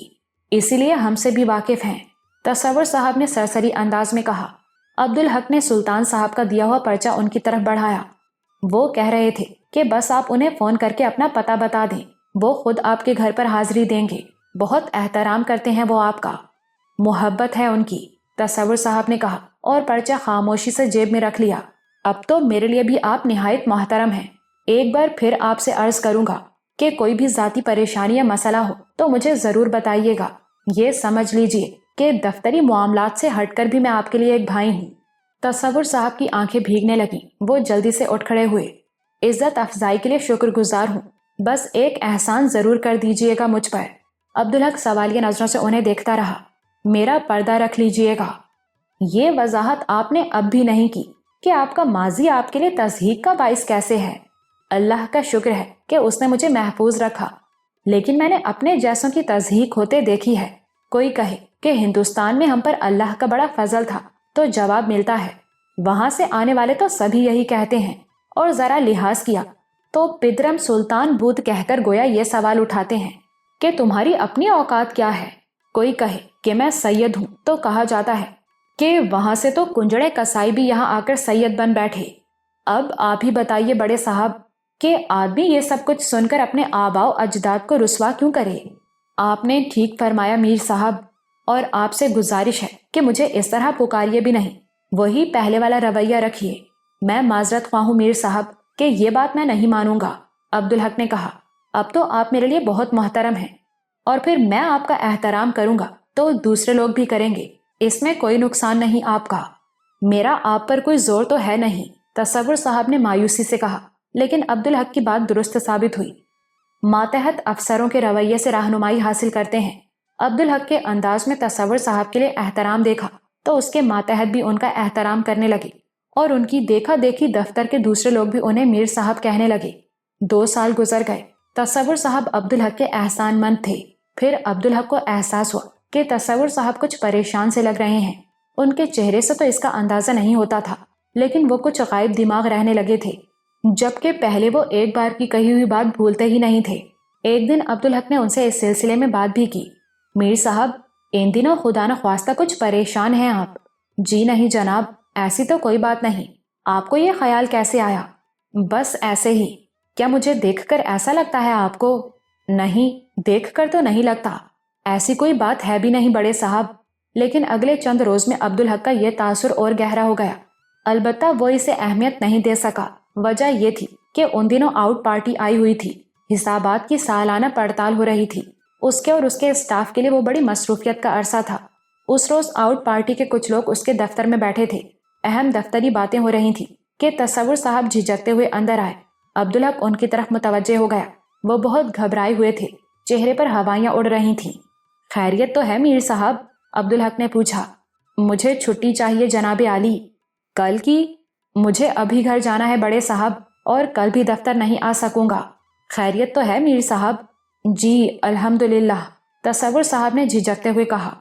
S1: اسی لیے ہم سے بھی واقف ہیں، تصور صاحب نے سرسری انداز میں کہا۔ عبدالحق نے سلطان صاحب کا دیا ہوا پرچہ ان کی طرف بڑھایا۔ وہ کہہ رہے تھے کہ بس آپ انہیں فون کر کے اپنا پتہ بتا دیں، وہ خود آپ کے گھر پر حاضری دیں گے۔ بہت احترام کرتے ہیں وہ آپ کا، محبت ہے ان کی، تصور صاحب نے کہا اور پرچہ خاموشی سے جیب میں رکھ لیا۔ اب تو میرے لیے بھی آپ نہایت محترم ہیں۔ ایک بار پھر آپ سے عرض کروں گا کہ کوئی بھی ذاتی پریشانی یا مسئلہ ہو تو مجھے ضرور بتائیے گا۔ یہ سمجھ لیجئے کہ دفتری معاملات سے ہٹ کر بھی میں آپ کے لیے ایک بھائی ہوں۔ تصور صاحب کی آنکھیں بھیگنے لگیں، وہ جلدی سے اٹھ کھڑے ہوئے۔ عزت افزائی کے لیے شکر گزار ہوں، بس ایک احسان ضرور کر دیجئے گا مجھ پر۔ عبدالحق سوالیہ نظروں سے انہیں دیکھتا رہا۔ میرا پردہ رکھ لیجئے گا۔ یہ وضاحت آپ نے اب بھی نہیں کی کہ آپ کا ماضی آپ کے لیے تصحیق کا باعث کیسے ہے۔ اللہ کا شکر ہے کہ اس نے مجھے محفوظ رکھا، لیکن میں نے اپنے جیسوں کی تصحیق ہوتے دیکھی ہے۔ کوئی کہے کہ ہندوستان میں ہم پر اللہ کا بڑا فضل تھا تو جواب ملتا ہے وہاں سے آنے والے تو سبھی یہی کہتے ہیں، اور ذرا لحاظ کیا تو پدرم سلطان بود کہہ کر گویا یہ سوال اٹھاتے ہیں کہ تمہاری اپنی اوقات کیا ہے۔ کوئی کہے کہ میں سید ہوں تو کہا جاتا ہے کہ وہاں سے تو کنجڑے کسائی بھی یہاں آ کر سید بن بیٹھے۔ اب آپ ہی بتائیے بڑے صاحب کہ آدمی یہ سب کچھ سن کر اپنے آباء و اجداد کو رسوا کیوں کرے؟ آپ نے ٹھیک فرمایا میر صاحب، اور آپ سے گزارش ہے کہ مجھے اس طرح پکاریے بھی نہیں، وہی پہلے والا رویہ رکھیے۔ میں معذرت خواہ ہوں میر صاحب کہ یہ بات میں نہیں مانوں گا، عبدالحق نے کہا۔ اب تو آپ میرے لیے بہت محترم ہیں، اور پھر میں آپ کا احترام کروں گا تو دوسرے لوگ بھی کریں گے، اس میں کوئی نقصان نہیں آپ کا۔ میرا آپ پر کوئی زور تو ہے نہیں، تصور صاحب نے مایوسی سے کہا، لیکن عبدالحق کی بات درست ثابت ہوئی۔ ماتحت افسروں کے رویے سے رہنمائی حاصل کرتے ہیں۔ عبدالحق کے انداز میں تصور صاحب کے لیے احترام دیکھا تو اس کے ماتحت بھی ان کا احترام کرنے لگے، اور ان کی دیکھا دیکھی دفتر کے دوسرے لوگ بھی انہیں میر صاحب کہنے لگے۔ 2 سال گزر گئے۔ تصور صاحب عبدالحق کے احسان مند تھے۔ پھر عبدالحق کو احساس ہوا کہ تصور صاحب کچھ پریشان سے لگ رہے ہیں۔ ان کے چہرے سے تو اس کا اندازہ نہیں ہوتا تھا، لیکن وہ کچھ غائب دماغ رہنے لگے تھے، جبکہ پہلے وہ ایک بار کی کہی ہوئی بات بھولتے ہی نہیں تھے۔ ایک دن عبدالحق نے ان سے اس سلسلے میں بات بھی کی۔ میر صاحب، ان دنوں خدا نہ خواستہ کچھ پریشان ہیں آپ؟ جی نہیں جناب، ایسی تو کوئی بات نہیں۔ آپ کو یہ خیال کیسے آیا؟ بس ایسے ہی۔ کیا مجھے دیکھ کر ایسا لگتا ہے آپ کو؟ نہیں، دیکھ کر تو نہیں لگتا، ایسی کوئی بات ہے بھی نہیں بڑے صاحب۔ لیکن اگلے چند روز میں عبدالحق کا یہ تاثر اور گہرا ہو گیا۔ البتہ وہ اسے اہمیت نہیں دے سکا۔ وجہ یہ تھی کہ ان دنوں آؤٹ پارٹی آئی ہوئی تھی، حسابات کی سالانہ پڑتال ہو رہی تھی۔ اس کے اور اس کے اسٹاف کے لیے وہ بڑی مصروفیت کا عرصہ تھا۔ اس روز آؤٹ پارٹی کے کچھ لوگ اس کے دفتر میں بیٹھے تھے۔ اہم دفتری باتیں ہو رہی تھیں کہ تصور صاحب جھجکتے ہوئے اندر آئے۔ عبدالحق ان کی طرف متوجہ ہو گیا۔ وہ بہت گھبرائے ہوئے تھے، چہرے پر ہوائیاں اڑ رہی تھیں۔ خیریت تو ہے میر صاحب؟ عبدالحق نے پوچھا۔ مجھے چھٹی چاہیے جناب عالی۔ کل کی؟ مجھے ابھی گھر جانا ہے بڑے صاحب، اور کل بھی دفتر نہیں آ سکوں گا۔ خیریت تو ہے میر صاحب؟ جی الحمدللہ، تصور صاحب نے جھجکتے ہوئے کہا۔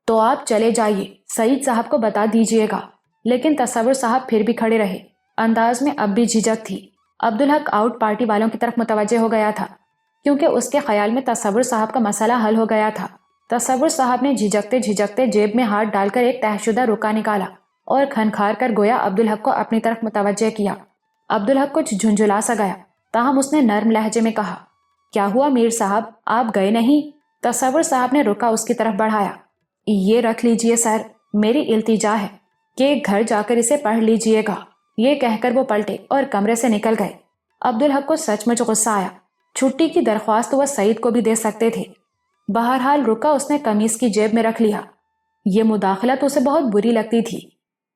S1: تو آپ چلے جائیے، سعید صاحب کو بتا دیجئے گا۔ لیکن تصور صاحب پھر بھی کھڑے رہے، انداز میں اب بھی جھجک تھی۔ عبدالحق آؤٹ پارٹی والوں کی طرف متوجہ ہو گیا تھا، کیونکہ اس کے خیال میں تصور صاحب کا مسئلہ حل ہو گیا تھا۔ تصور صاحب نے جھجکتے جھجکتے جیب میں ہاتھ ڈال کر ایک طے شدہ رکا نکالا اور کھنکھار کر گویا عبدالحق کو اپنی طرف متوجہ کیا۔ عبدالحق کچھ جھنجھلا سا گیا، تاہم اس نے نرم لہجے میں کہا، کیا ہوا میر صاحب، آپ گئے نہیں؟ تصور صاحب نے رکا اس کی طرف بڑھایا۔ یہ رکھ لیجئے سر، میری التجا ہے کہ گھر جا کر اسے پڑھ لیجئے گا۔ یہ کہہ کر وہ پلٹے اور کمرے سے نکل گئے۔ عبدالحق کو سچ مچ غصہ آیا۔ چھٹی کی درخواست وہ سعید کو بھی دے سکتے تھے۔ بہرحال رکا اس نے قمیص کی جیب میں رکھ لیا۔ یہ مداخلت اسے بہت بری لگتی تھی۔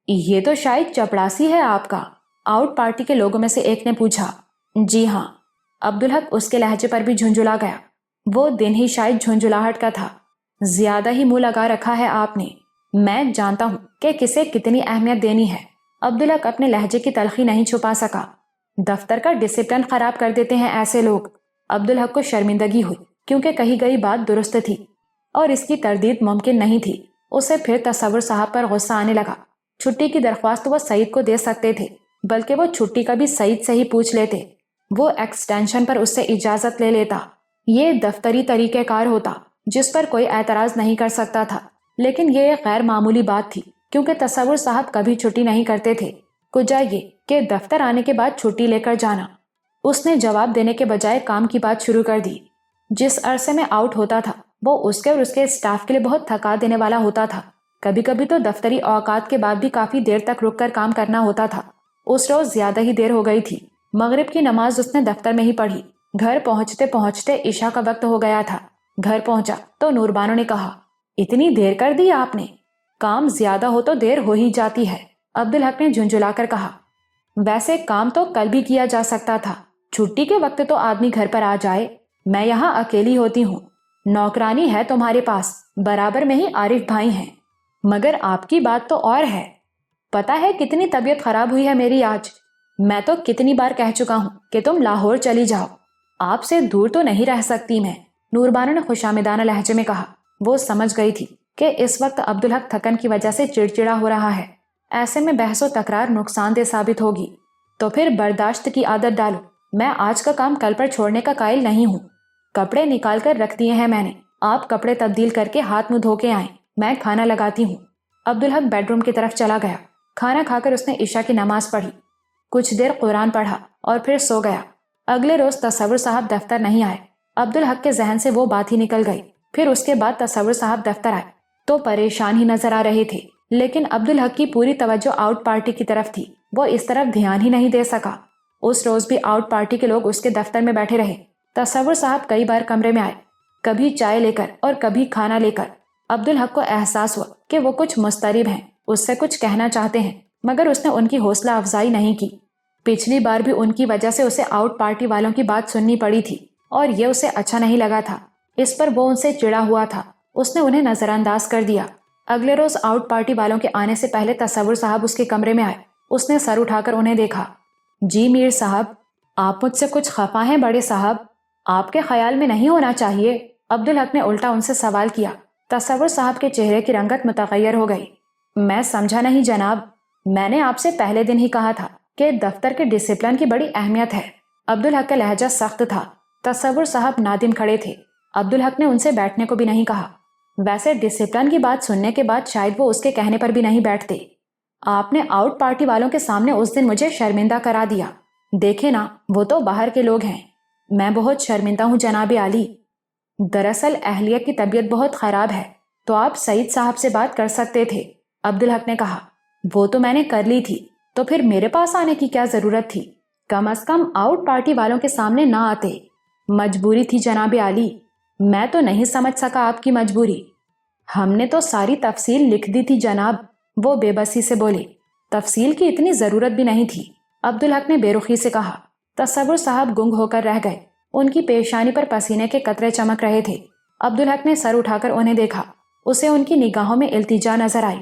S1: یہ تو شاید چپڑاسی ہے آپ کا، آؤٹ پارٹی کے لوگوں میں سے ایک نے پوچھا۔ جی ہاں۔ عبدالحق اس کے لہجے پر بھی جھنجھلا گیا۔ وہ دن ہی شاید جھنجھلاہٹ کا تھا۔ زیادہ ہی منہ لگا رکھا ہے آپ نے، میں جانتا ہوں کہ کسے کتنی اہمیت دینی ہے۔ عبدالحق اپنے لہجے کی تلخی نہیں چھپا سکا۔ دفتر کا ڈسپلن خراب کر دیتے ہیں ایسے لوگ۔ عبدالحق کو شرمندگی ہوئی، کیونکہ کہی گئی بات درست تھی اور اس کی تردید ممکن نہیں تھی۔ اسے پھر تصور صاحب پر غصہ آنے لگا۔ چھٹی کی درخواست وہ سعید کو دے سکتے تھے، بلکہ وہ چھٹی کا بھی سعید سے ہی پوچھ لیتے۔ وہ ایکسٹینشن پر اس سے اجازت لے لیتا۔ یہ دفتری طریقہ کار ہوتا جس پر کوئی اعتراض نہیں کر سکتا تھا، لیکن یہ ایک غیر معمولی بات تھی، کیونکہ تصور صاحب کبھی چھٹی نہیں کرتے تھے۔ کجا یہ کہ دفتر آنے کے بعد چھٹی لے کر جانا۔ اس نے جواب دینے کے بجائے کام کی بات شروع کر دی۔ جس عرصے میں آؤٹ ہوتا تھا وہ اس کے اور اس کے اسٹاف کے لیے بہت تھکا دینے والا ہوتا تھا۔ کبھی کبھی تو دفتری اوقات کے بعد بھی کافی دیر تک رک کر کام کرنا ہوتا تھا۔ اس روز زیادہ ہی دیر ہو گئی تھی۔ مغرب کی نماز اس نے دفتر میں ہی پڑھی۔ گھر پہنچتے پہنچتے عشاء کا وقت ہو گیا تھا۔ گھر پہنچا تو نور بانو نے کہا، اتنی دیر کر دی آپ نے؟ کام زیادہ ہو تو دیر ہو ہی جاتی ہے، عبدالحق نے جھنجھلا کر کہا۔ ویسے کام تو کل بھی کیا جا سکتا تھا، چھٹی کے وقت تو آدمی گھر پر آ جائے۔ میں یہاں اکیلی ہوتی ہوں، نوکرانی ہے تمہارے پاس، برابر میں ہی عارف بھائی ہیں، مگر آپ کی بات تو اور ہے۔ پتہ ہے کتنی طبیعت خراب ہوئی ہے میری آج۔ میں تو کتنی بار کہہ چکا ہوں کہ تم لاہور چلی جاؤ، آپ سے دور تو نہیں رہ سکتی میں، نور بانو نے خوشامدانہ لہجے میں کہا۔ وہ سمجھ گئی تھی کہ اس وقت عبدالحق تھکن کی وجہ سے چڑچڑا ہو رہا ہے، ایسے میں بحث و تکرار نقصان دہ ثابت ہوگی۔ تو پھر برداشت کی عادت ڈالو، میں آج کا کام کل پر چھوڑنے کا قائل نہیں ہوں۔ کپڑے نکال کر رکھ دیے ہیں میں نے، آپ کپڑے تبدیل کر کے ہاتھ منہ دھو کے آئیں، میں کھانا لگاتی ہوں۔ عبدالحق بیڈ روم کی طرف چلا گیا۔ کھانا کھا کر اس نے عشاء کی نماز پڑھی، کچھ دیر قرآن پڑھا اور پھر سو گیا۔ اگلے روز تصور صاحب دفتر نہیں آئے۔ عبدالحق کے ذہن سے وہ بات ہی نکل گئی۔ پھر اس کے بعد تصور صاحب دفتر آئے تو پریشان ہی نظر آ رہے تھے، لیکن عبدالحق کی پوری توجہ آؤٹ پارٹی کی طرف تھی، وہ اس طرف دھیان ہی نہیں دے سکا۔ اس روز بھی آؤٹ پارٹی کے لوگ اس کے دفتر میں بیٹھے رہے۔ تصور صاحب کئی بار کمرے میں آئے، کبھی چائے لے کر اور کبھی کھانا لے کر۔ عبدالحق کو احساس ہوا کہ وہ کچھ مضطرب ہیں، اس سے کچھ کہنا چاہتے ہیں، مگر اس نے ان کی حوصلہ افزائی نہیں کی۔ پچھلی بار بھی ان کی وجہ سے اسے آؤٹ پارٹی والوں کی بات سننی پڑی تھی اور یہ اسے اچھا نہیں لگا تھا۔ اس پر وہ ان سے چڑا ہوا تھا، اس نے انہیں نظر انداز کر دیا۔ اگلے روز آؤٹ پارٹی والوں کے آنے سے پہلے تصور صاحب اس کے کمرے میں آئے۔ اس نے سر اٹھا کر انہیں دیکھا۔ جی میر صاحب، آپ مجھ سے کچھ خفا ہیں بڑے صاحب؟ آپ کے خیال میں نہیں ہونا چاہیے، عبدالحق نے الٹا ان سے سوال کیا۔ تصور صاحب کے چہرے کی رنگت متغیر ہو گئی۔ میں سمجھا نہیں جناب، میں نے آپ سے پہلے دن ہی کہا تھا کہ دفتر کے ڈسپلن کی بڑی اہمیت ہے۔ عبدالحق کا لہجہ سخت تھا۔ تصور صاحب نادم کھڑے تھے۔ عبدالحق نے ان سے بیٹھنے کو بھی نہیں کہا۔ ویسے ڈسپلن کی بات سننے کے بعد شاید وہ اس کے کہنے پر بھی نہیں بیٹھتے۔ آپ نے آؤٹ پارٹی والوں کے سامنے اس دن مجھے شرمندہ کرا دیا۔ دیکھے نا، وہ تو باہر کے لوگ ہیں، میں بہت شرمندہ ہوں جناب عالی۔ دراصل اہلیہ کی طبیعت بہت خراب ہے، تو آپ سعید صاحب سے بات کر سکتے تھے، عبدالحق نے کہا۔ وہ تو میں نے کر لی تھی، تو پھر میرے پاس آنے کی کیا ضرورت تھی؟ کم از کم آؤٹ پارٹی والوں کے سامنے نہ آتے۔ مجبوری تھی جناب عالی، میں تو نہیں سمجھ سکا آپ کی مجبوری۔ ہم نے تو ساری تفصیل لکھ دی تھی جناب، وہ بے بسی سے بولے۔ تفصیل کی اتنی ضرورت بھی نہیں تھی، عبدالحق نے بے رخی سے کہا۔ تصور صاحب گنگ ہو کر رہ گئے، ان کی پیشانی پر پسینے کے قطرے چمک رہے تھے۔ عبدالحق نے سر اٹھا کر انہیں دیکھا، اسے ان کی نگاہوں میں التجا نظر آئی۔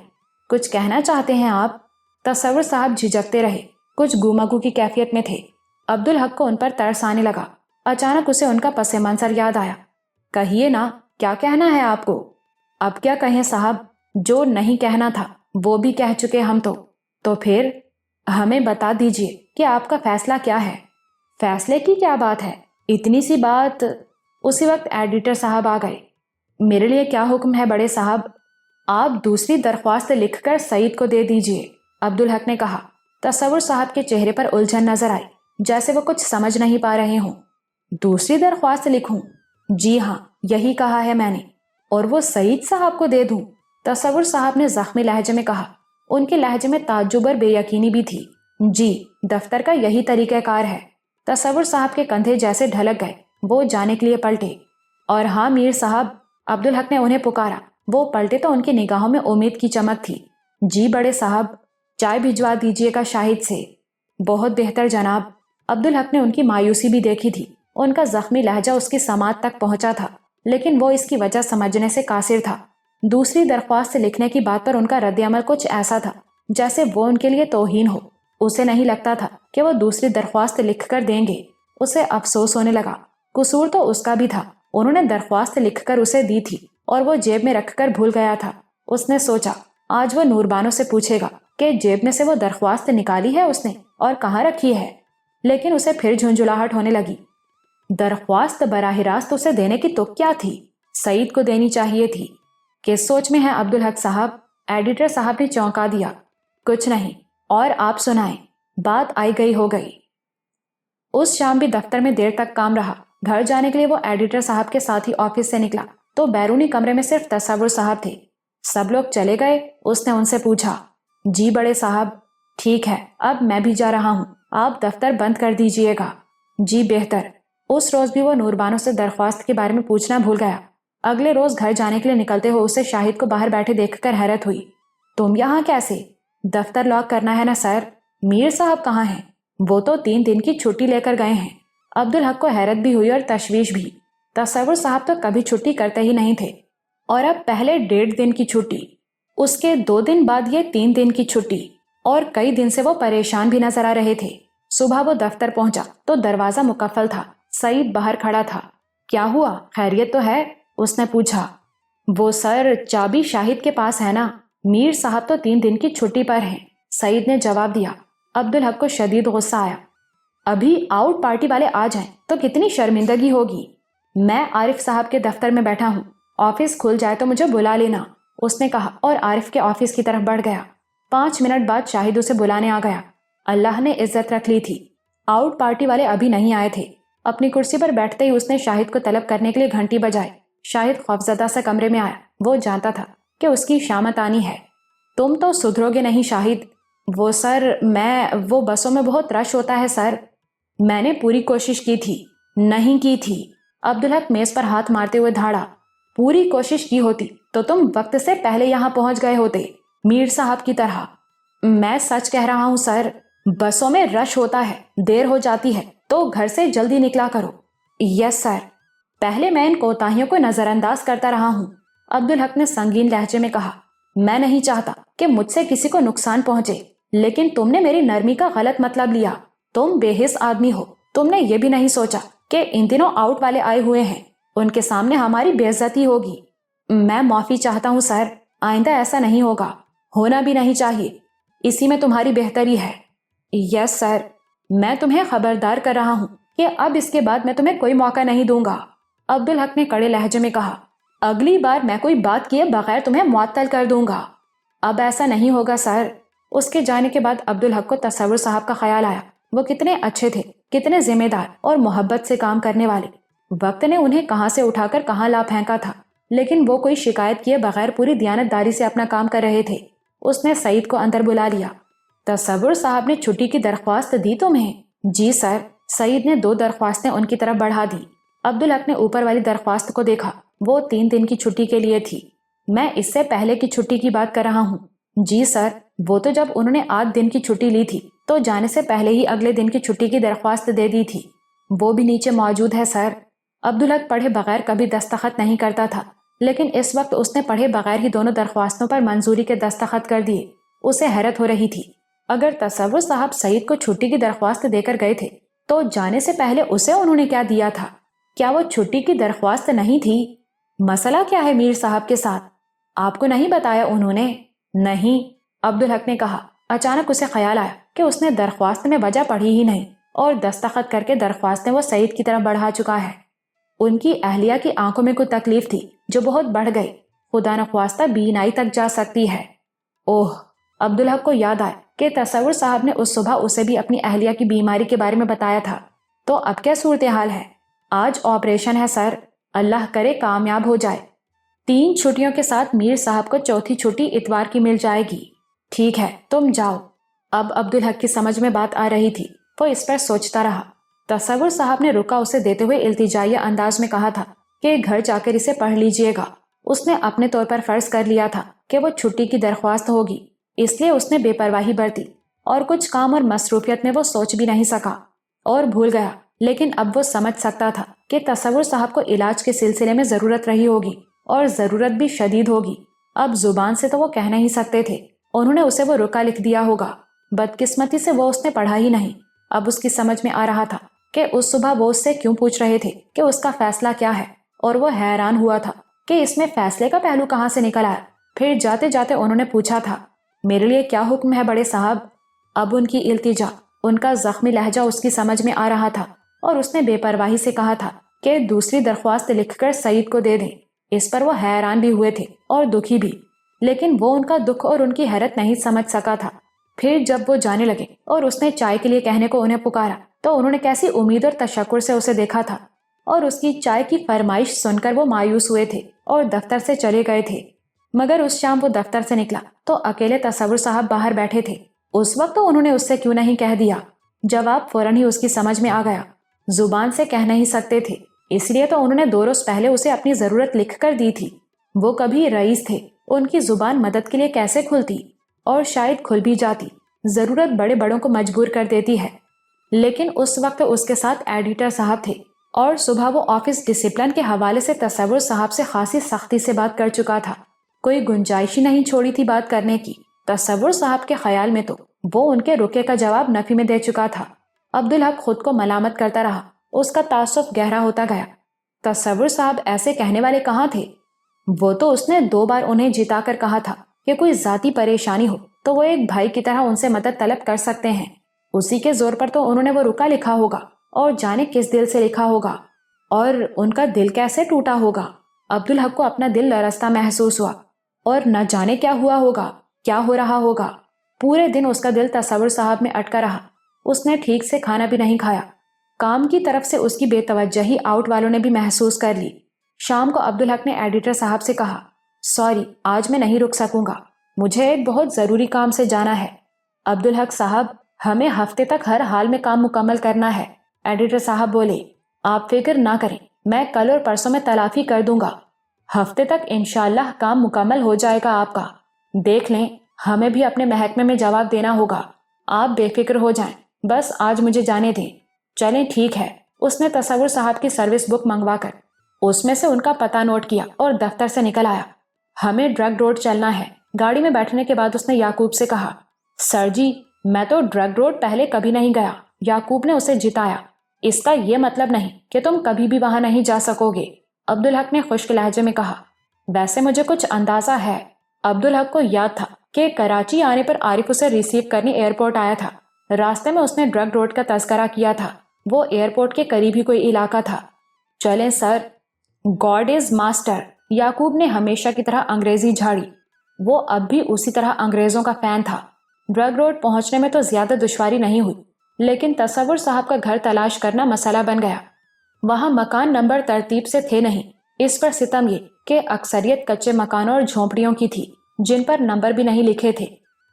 S1: کچھ کہنا چاہتے ہیں آپ؟ تصور صاحب جھجکتے رہے، کچھ گومگو کی کیفیت میں تھے۔ عبدالحق کو ان پر ترس آنے لگا۔ اچانک اسے ان کا پس منظر یاد آیا۔ کہیے نا، کیا کہنا ہے آپ کو؟ اب کیا کہیں صاحب، جو نہیں کہنا تھا وہ بھی کہہ چکے ہم تو پھر ہمیں بتا دیجئے کہ آپ کا فیصلہ کیا ہے؟ فیصلے کی کیا بات ہے، اتنی سی بات۔ اسی وقت ایڈیٹر صاحب آ گئے۔ میرے لیے کیا حکم ہے بڑے صاحب؟ آپ دوسری درخواست لکھ کر سعید کو دے دیجئے، عبدالحق نے کہا۔ تصور صاحب کے چہرے پر الجھن نظر آئی، جیسے وہ کچھ سمجھ نہیں پا رہے ہوں۔ دوسری درخواست لکھوں؟ جی ہاں، یہی کہا ہے میں نے، اور وہ سعید صاحب کو دے دوں؟ تصور صاحب نے زخمی لہجے میں کہا۔ ان کے لہجے میں تعجب اور بے یقینی بھی تھی۔ جی، دفتر کا یہی طریقہ کار ہے۔ تصور صاحب کے کندھے جیسے ڈھلک گئے، وہ جانے کے لیے پلٹے۔ اور ہاں میر صاحب، عبدالحق نے انہیں پکارا۔ وہ پلٹے تو ان کی نگاہوں میں امید کی چمک تھی۔ جی بڑے صاحب، چائے بھجوا دیجیے گا شاہد سے؟ بہت بہتر جناب۔ عبدالحق نے ان کی مایوسی بھی دیکھی تھی۔ ان کا زخمی لہجہ اس کی سماعت تک پہنچا تھا، لیکن وہ اس کی وجہ سمجھنے سے قاصر تھا۔ دوسری درخواست لکھنے کی بات پر ان کا رد عمل کچھ ایسا تھا جیسے وہ ان کے لیے توہین ہو۔ اسے نہیں لگتا تھا کہ وہ دوسری درخواست لکھ کر دیں گے۔ اسے افسوس ہونے لگا۔ قصور تو اس کا بھی تھا، انہوں نے درخواست لکھ کر اسے دی تھی اور وہ جیب میں رکھ کر بھول گیا تھا۔ اس نے سوچا آج وہ نوربانو سے پوچھے گا کہ جیب میں سے وہ درخواست نکالی ہے اس نے اور کہاں رکھی ہے، لیکن اسے پھر جھنجھلاہٹ ہونے لگی۔ درخواست براہ راست اسے دینے کی تو کیا تھی، سعید کو دینی چاہیے تھی۔ کس سوچ میں ہے عبدالحق صاحب؟ ایڈیٹر صاحب نے چونکا دیا۔ کچھ نہیں، اور آپ سنائیں؟ بات آئی گئی ہو گئی۔ اس شام بھی دفتر میں دیر تک کام رہا۔ گھر جانے کے لیے وہ ایڈیٹر صاحب کے ساتھ ہی آفس سے نکلا تو بیرونی کمرے میں صرف تصور صاحب تھے۔ سب لوگ چلے گئے؟ اس نے ان سے پوچھا۔ جی بڑے صاحب۔ ٹھیک ہے، اب میں بھی جا رہا ہوں، آپ دفتر بند کر دیجئے گا۔ جی بہتر۔ اس روز بھی وہ نوربانو سے درخواست کے بارے میں پوچھنا بھول گیا۔ اگلے روز گھر جانے کے لیے نکلتے ہوئے اسے شاہد کو باہر بیٹھے دیکھ کر حیرت ہوئی۔ تم یہاں کیسے؟ دفتر لاک کرنا ہے نا سر۔ میر صاحب کہاں ہیں؟ وہ تو 3 دن کی چھٹی لے کر گئے ہیں۔ عبدالحق کو حیرت بھی ہوئی اور تشویش بھی۔ تصور صاحب تو کبھی چھٹی کرتے ہی نہیں تھے، اور اب پہلے 1.5 دن کی چھٹی، اس کے 2 دن بعد یہ 3 دن کی چھٹی، اور کئی دن سے وہ پریشان بھی نظر آ رہے تھے۔ صبح وہ دفتر پہنچا تو دروازہ مقفل تھا۔ سعید باہر کھڑا تھا۔ کیا ہوا، خیریت تو ہے؟ اس نے پوچھا۔ وہ سر، چابی شاہد کے پاس ہے نا، میر صاحب تو 3 دن کی چھٹی پر ہیں، سعید نے جواب دیا۔ عبدالحق کو شدید غصہ آیا۔ ابھی آؤٹ پارٹی والے آ جائیں تو کتنی شرمندگی ہوگی۔ میں عارف صاحب کے دفتر میں بیٹھا ہوں، آفس کھل جائے تو مجھے بلا لینا، اس نے کہا اور عارف کے آفس کی طرف بڑھ گیا۔ 5 منٹ بعد شاہد اسے بلانے آ گیا۔ اللہ نے عزت رکھ لی تھی، آؤٹ پارٹی والے ابھی نہیں آئے تھے۔ اپنی کرسی پر بیٹھتے ہی اس نے شاہد کو طلب کرنے کے لیے گھنٹی بجائی۔ شاہد خوفزدہ سے کمرے میں آیا۔ وہ جانتا تھا کہ اس کی شامت آنی ہے۔ تم تو سدھرو گے نہیں شاہد؟ وہ سر، وہ بسوں میں بہت رش ہوتا ہے سر۔ میں نے پوری کوشش کی تھی۔ نہیں کی تھی، عبدالحق میز پر ہاتھ مارتے ہوئے دھاڑا۔ پوری کوشش کی ہوتی تو تم وقت سے پہلے یہاں پہنچ گئے ہوتے، میر صاحب کی طرح۔ میں سچ کہہ رہا ہوں سر، بسوں میں رش ہوتا ہے، دیر ہو جاتی ہے تو گھر سے جلدی نکلا کرو۔ یس سر۔ پہلے میں ان کوتاہیوں کو نظر انداز کرتا رہا ہوں، عبدالحق نے سنگین لہجے میں کہا۔ میں نہیں چاہتا کہ مجھ سے کسی کو نقصان پہنچے، لیکن تم نے میری نرمی کا غلط مطلب لیا۔ تم بے حس آدمی ہو، تم نے یہ بھی نہیں سوچا کہ ان دنوں آؤٹ والے آئے ہوئے ہیں، ان کے سامنے ہماری بے عزتی ہوگی۔ میں معافی چاہتا ہوں سر، آئندہ ایسا نہیں ہوگا، ہونا بھی نہیں چاہیے، اسی میں تمہاری بہتری ہے۔ یس سر، میں تمہیں خبردار کر رہا ہوں کہ اب اس کے بعد میں تمہیں کوئی موقع نہیں دوں گا، عبدالحق نے کڑے لہجے میں کہا۔ اگلی بار میں کوئی بات کیے بغیر تمہیں معطل کر دوں گا۔ اب ایسا نہیں ہوگا سر۔ اس کے جانے کے بعد عبدالحق کو تصور صاحب کا خیال آیا۔ وہ کتنے اچھے تھے، کتنے ذمہ دار اور محبت سے کام کرنے والے۔ وقت نے انہیں کہاں سے اٹھا کر کہاں لا پھینکا تھا، لیکن وہ کوئی شکایت کیے بغیر پوری دیانت داری سے اپنا کام کر رہے تھے۔ اس نے سعید کو اندر بلا لیا۔ تصور صاحب نے چھٹی کی درخواست دی تمہیں؟ جی سر۔ سعید نے 2 درخواستیں ان کی طرف بڑھا دی۔ عبدالحق نے اوپر والی درخواست کو دیکھا، وہ 3 دن کی چھٹی کے لیے تھی۔ میں اس سے پہلے کی چھٹی کی بات کر رہا ہوں۔ جی سر، وہ تو جب انہوں نے 8 دن کی چھٹی لی تھی تو جانے سے پہلے ہی اگلے دن کی چھٹی کی درخواست دے دی تھی، وہ بھی نیچے موجود ہے سر۔ عبدالحق پڑھے بغیر کبھی دستخط نہیں کرتا تھا، لیکن اس وقت اس نے پڑھے بغیر ہی دونوں درخواستوں پر منظوری کے دستخط کر دیے۔ اسے حیرت ہو رہی تھی، اگر تصور صاحب سعید کو چھٹی کی درخواست دے کر گئے تھے تو جانے سے پہلے اسے انہوں نے کیا دیا تھا؟ کیا وہ چھٹی کی درخواست نہیں تھی؟ مسئلہ کیا ہے میر صاحب کے ساتھ؟ آپ کو نہیں بتایا انہوں نے؟ نہیں، عبدالحق نے کہا۔ اچانک اسے خیال آیا کہ اس نے درخواست میں وجہ پڑھی ہی نہیں اور دستخط کر کے درخواستیں وہ سعید کی طرف بڑھا چکا ہے۔ ان کی اہلیہ کی آنکھوں میں کوئی تکلیف تھی جو بہت بڑھ گئی، خدا نخواستہ بینائی تک جا سکتی ہے۔ اوہ، عبدالحق کو یاد آیا کہ تصور صاحب نے اس صبح اسے بھی اپنی اہلیہ کی بیماری کے بارے میں بتایا تھا۔ تو اب کیا صورتحال ہے؟ آج آپریشن ہے سر، اللہ کرے کامیاب ہو جائے۔ 3 چھٹیوں کے ساتھ میر صاحب کو چوتھی چھٹی اتوار کی مل جائے گی۔ ٹھیک ہے، تم جاؤ۔ اب عبدالحق کی سمجھ میں بات آ رہی تھی، وہ اس پر سوچتا رہا۔ تصور صاحب نے رکا اسے دیتے ہوئے التجائیہ انداز میں کہا تھا کہ گھر جا کر اسے پڑھ لیجئے گا۔ اس نے اپنے طور پر فرض کر لیا تھا کہ وہ چھٹی کی درخواست ہوگی، اس لیے اس نے بے پرواہی برتی اور کچھ کام اور مصروفیت میں وہ سوچ بھی نہیں سکا اور بھول گیا۔ لیکن اب وہ سمجھ سکتا تھا کہ تصور صاحب کو علاج کے سلسلے میں ضرورت رہی ہوگی اور ضرورت بھی شدید ہوگی۔ اب زبان سے تو وہ کہہ نہیں سکتے تھے، انہوں نے اسے وہ رکا لکھ دیا ہوگا۔ بدقسمتی سے وہ اس نے پڑھا ہی نہیں۔ اب اس کی سمجھ میں آ رہا تھا کہ اس صبح وہ اس سے کیوں پوچھ رہے تھے کہ اس کا فیصلہ کیا ہے، اور وہ حیران ہوا تھا کہ اس میں فیصلے کا پہلو کہاں سے نکل آیا۔ پھر جاتے جاتے انہوں نے پوچھا تھا، میرے لیے کیا حکم ہے بڑے صاحب؟ اب ان کی التجا، ان کا زخمی لہجہ اس کی سمجھ میں آ رہا تھا، اور اس نے بے پرواہی سے کہا تھا کہ دوسری درخواست لکھ کر سعید کو دے دیں۔ اس پر وہ حیران بھی ہوئے تھے اور دکھی بھی، لیکن وہ ان کا دکھ اور ان کی حیرت نہیں سمجھ سکا تھا۔ پھر جب وہ جانے لگے اور اس نے چائے کے لیے کہنے کو انہیں پکارا تو انہوں نے کیسی امید اور تشکر سے اسے دیکھا تھا، اور اس کی چائے کی فرمائش سن کر وہ مایوس ہوئے تھے اور دفتر سے چلے گئے تھے۔ مگر اس شام وہ دفتر سے نکلا تو اکیلے تصور صاحب باہر بیٹھے تھے۔ اس وقت تو انہوں نے اس سے کیوں نہیں کہہ دیا؟ جواب فوراً ہی اس کی سمجھ میں آ گیا، زبان سے کہہ نہیں سکتے تھے، اس لیے تو انہوں نے 2 روز پہلے اسے اپنی ضرورت لکھ کر دی تھی۔ وہ کبھی رئیس تھے، ان کی زبان مدد کے لیے کیسے کھلتی، اور شاید کھل بھی جاتی، ضرورت بڑے بڑوں کو مجبور کر دیتی ہے۔ لیکن اس وقت اس کے ساتھ ایڈیٹر صاحب تھے، اور صبح وہ آفس ڈسپلن کے حوالے سے تصور صاحب سے خاصی سختی سے بات کر چکا تھا، کوئی گنجائش ہی نہیں چھوڑی تھی بات کرنے کی۔ تصور صاحب کے خیال میں تو وہ ان کے رکے کا جواب نفی میں دے چکا تھا۔ عبدالحق خود کو ملامت کرتا رہا، اس کا تعصب گہرا ہوتا گیا۔ تصور صاحب ایسے کہنے والے کہاں تھے؟ وہ تو اس نے 2 بار انہیں جتا کر کہا تھا کہ کوئی ذاتی پریشانی ہو تو وہ ایک بھائی کی طرح ان سے مدد طلب کر سکتے ہیں۔ اسی کے زور پر تو انہوں نے وہ رکا لکھا ہوگا، اور جانے کس دل سے لکھا ہوگا، اور ان کا دل کیسے ٹوٹا ہوگا۔ عبدالحق کو اپنا دل لرزتا محسوس ہوا، اور نہ جانے کیا ہوا ہوگا، کیا ہو رہا ہوگا۔ پورے دن اس کا دل تصور صاحب میں اٹکا رہا۔ اس نے ٹھیک سے کھانا بھی نہیں کھایا۔ کام کی طرف سے اس کی بے توجہی آؤٹ والوں نے بھی محسوس کر لی۔ شام کو عبدالحق نے ایڈیٹر صاحب سے کہا، سوری، آج میں نہیں رک سکوں گا، مجھے ایک بہت ضروری کام سے جانا ہے۔ عبدالحق صاحب، ہمیں ہفتے تک ہر حال میں کام مکمل کرنا ہے۔ ایڈیٹر صاحب بولے، آپ فکر نہ کریں، میں کل اور پرسوں میں تلافی کر دوں گا۔ ہفتے تک انشاءاللہ کام مکمل ہو جائے گا آپ کا۔ دیکھ لیں، ہمیں بھی اپنے محکمے میں جواب دینا ہوگا۔ آپ بے فکر ہو جائیں، بس آج مجھے جانے دیں۔ چلیں ٹھیک ہے۔ اس نے تصور صاحب کی سروس بک منگوا کر اس میں سے ان کا پتہ نوٹ کیا اور دفتر سے نکل آیا۔ ہمیں ڈرگ روڈ چلنا ہے۔ گاڑی میں بیٹھنے کے بعد اس نے یعقوب سے کہا، سر جی، میں تو ڈرگ روڈ پہلے کبھی نہیں گیا۔ یعقوب نے اسے جتایا، اس کا یہ مطلب نہیں کہ تم کبھی بھی وہاں نہیں جا سکو گے۔ عبدالحق نے خشک لہجے میں کہا، ویسے مجھے کچھ اندازہ ہے۔ عبدالحق کو یاد تھا کہ کراچی آنے پر عارف اسے ریسیو کرنے ایئرپورٹ آیا تھا۔ راستے میں اس نے ڈرگ روڈ کا تذکرہ کیا تھا، وہ ایئرپورٹ کے قریب ہی کوئی علاقہ تھا۔ چلیں سر، گاڈ از ماسٹر۔ یعقوب نے ہمیشہ کی طرح انگریزی جھاڑی، وہ اب بھی اسی طرح انگریزوں کا فین تھا۔ ڈرگ روڈ پہنچنے میں تو زیادہ دشواری نہیں ہوئی، لیکن تصور صاحب کا گھر تلاش کرنا مسئلہ بن گیا۔ وہاں مکان نمبر ترتیب سے تھے نہیں، اس پر ستم یہ کہ اکثریت کچے مکانوں اور جھونپڑیوں کی تھی جن پر نمبر بھی نہیں لکھے تھے۔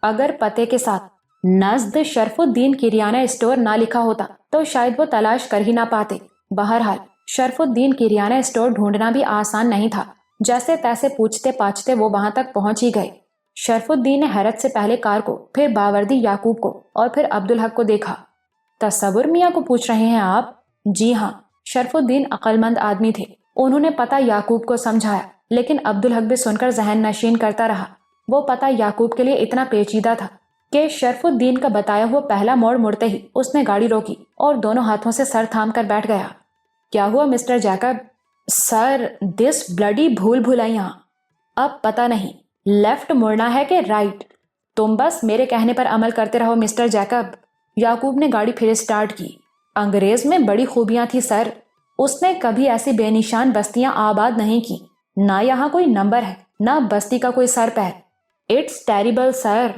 S1: اگر پتے کے ساتھ نزد شرف الدین کریانہ اسٹور نہ لکھا ہوتا تو شاید وہ تلاش کر ہی نہ پاتے۔ بہرحال شرف الدین کریانہ اسٹور ڈھونڈنا بھی آسان نہیں تھا۔ جیسے تیسے پوچھتے پاچھتے وہ وہاں تک پہنچ ہی گئے۔ شرف الدین نے حیرت سے پہلے کار کو، پھر باوردی یعقوب کو اور پھر عبدالحق کو دیکھا۔ تصور میاں کو پوچھ رہے ہیں آپ؟ جی ہاں۔ شرف الدین عقل مند آدمی تھے، انہوں نے پتہ یعقوب کو سمجھایا، لیکن عبدالحق بھی سن کر ذہن نشین کرتا رہا۔ وہ پتہ یعقوب کے لیے اتنا پیچیدہ تھا کہ شرف الدین کا بتایا ہوا پہلا موڑ مڑتے ہی اس نے گاڑی روکی اور دونوں ہاتھوں سے سر تھام کر بیٹھ گیا۔ کیا ہوا مسٹر جیکب؟ سر، دس بلڈی بھول بھلائیاں۔ اب پتہ نہیں لیفٹ مڑنا ہے کہ رائٹ؟ تم بس میرے کہنے پر عمل کرتے رہو مسٹر جیکب۔ یعقوب نے گاڑی پھر سٹارٹ کی۔ انگریز میں بڑی خوبیاں تھی سر، اس نے کبھی ایسی بے نشان بستیاں آباد نہیں کی، نہ یہاں کوئی نمبر ہے نہ بستی کا کوئی سر پیر۔ اٹس ٹیریبل سر،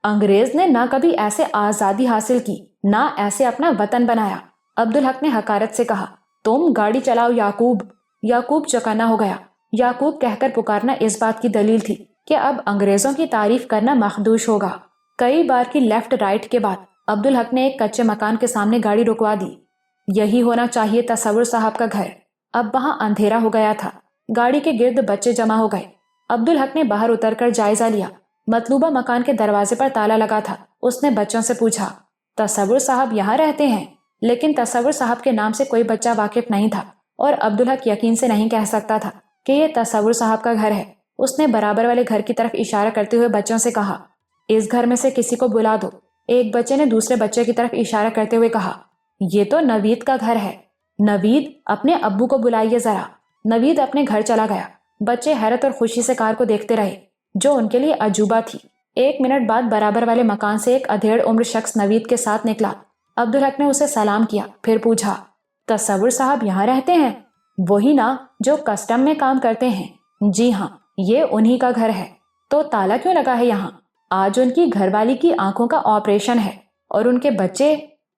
S1: انگریز نے نہ کبھی ایسے آزادی حاصل کی نہ ایسے اپنا وطن بنایا۔ عبدالحق نے حقارت سے کہا، تم گاڑی چلاؤ یعقوب۔ یعقوب چوکنا ہو گیا۔ یعقوب کہہ کر پکارنا اس بات کی دلیل تھی کہ اب انگریزوں کی تعریف کرنا مخدوش ہوگا۔ کئی بار کی لیفٹ رائٹ کے بعد عبدالحق نے ایک کچے مکان کے سامنے گاڑی رکوا دی۔ یہی ہونا چاہیے تصور صاحب کا گھر۔ اب وہاں اندھیرا ہو گیا تھا، گاڑی کے گرد بچے جمع ہو گئے۔ عبدالحق نے باہر اتر کر جائزہ لیا۔ مطلوبہ مکان کے دروازے پر تالا لگا تھا۔ اس نے بچوں سے پوچھا، تصور صاحب یہاں رہتے ہیں؟ لیکن تصور صاحب کے نام سے کوئی بچہ واقف نہیں تھا اور عبدالحق یقین سے نہیں کہہ سکتا تھا کہ یہ تصور صاحب کا گھر ہے۔ اس نے برابر والے گھر کی طرف اشارہ کرتے ہوئے بچوں سے کہا، اس گھر میں سے کسی کو بلا دو۔ ایک بچے نے دوسرے بچے کی طرف اشارہ کرتے ہوئے کہا، یہ تو نوید کا گھر ہے۔ نوید، اپنے ابو کو بلائیے ذرا۔ نوید اپنے گھر چلا گیا۔ بچے حیرت اور خوشی سے کار کو دیکھتے رہے جو ان کے لیے عجوبہ تھی۔ 1 منٹ بعد برابر والے مکان سے ایک ادھیڑ عمر شخص نوید کے ساتھ نکلا۔ عبدالحق نے اسے سلام کیا، پھر پوچھا، تصور صاحب یہاں رہتے ہیں؟ وہی نا جو کسٹم میں کام کرتے ہیں؟ جی ہاں، یہ انہی کا گھر ہے۔ تو تالا کیوں لگا ہے یہاں؟ آج ان کی گھر والی کی آنکھوں کا آپریشن ہے اور ان کے بچے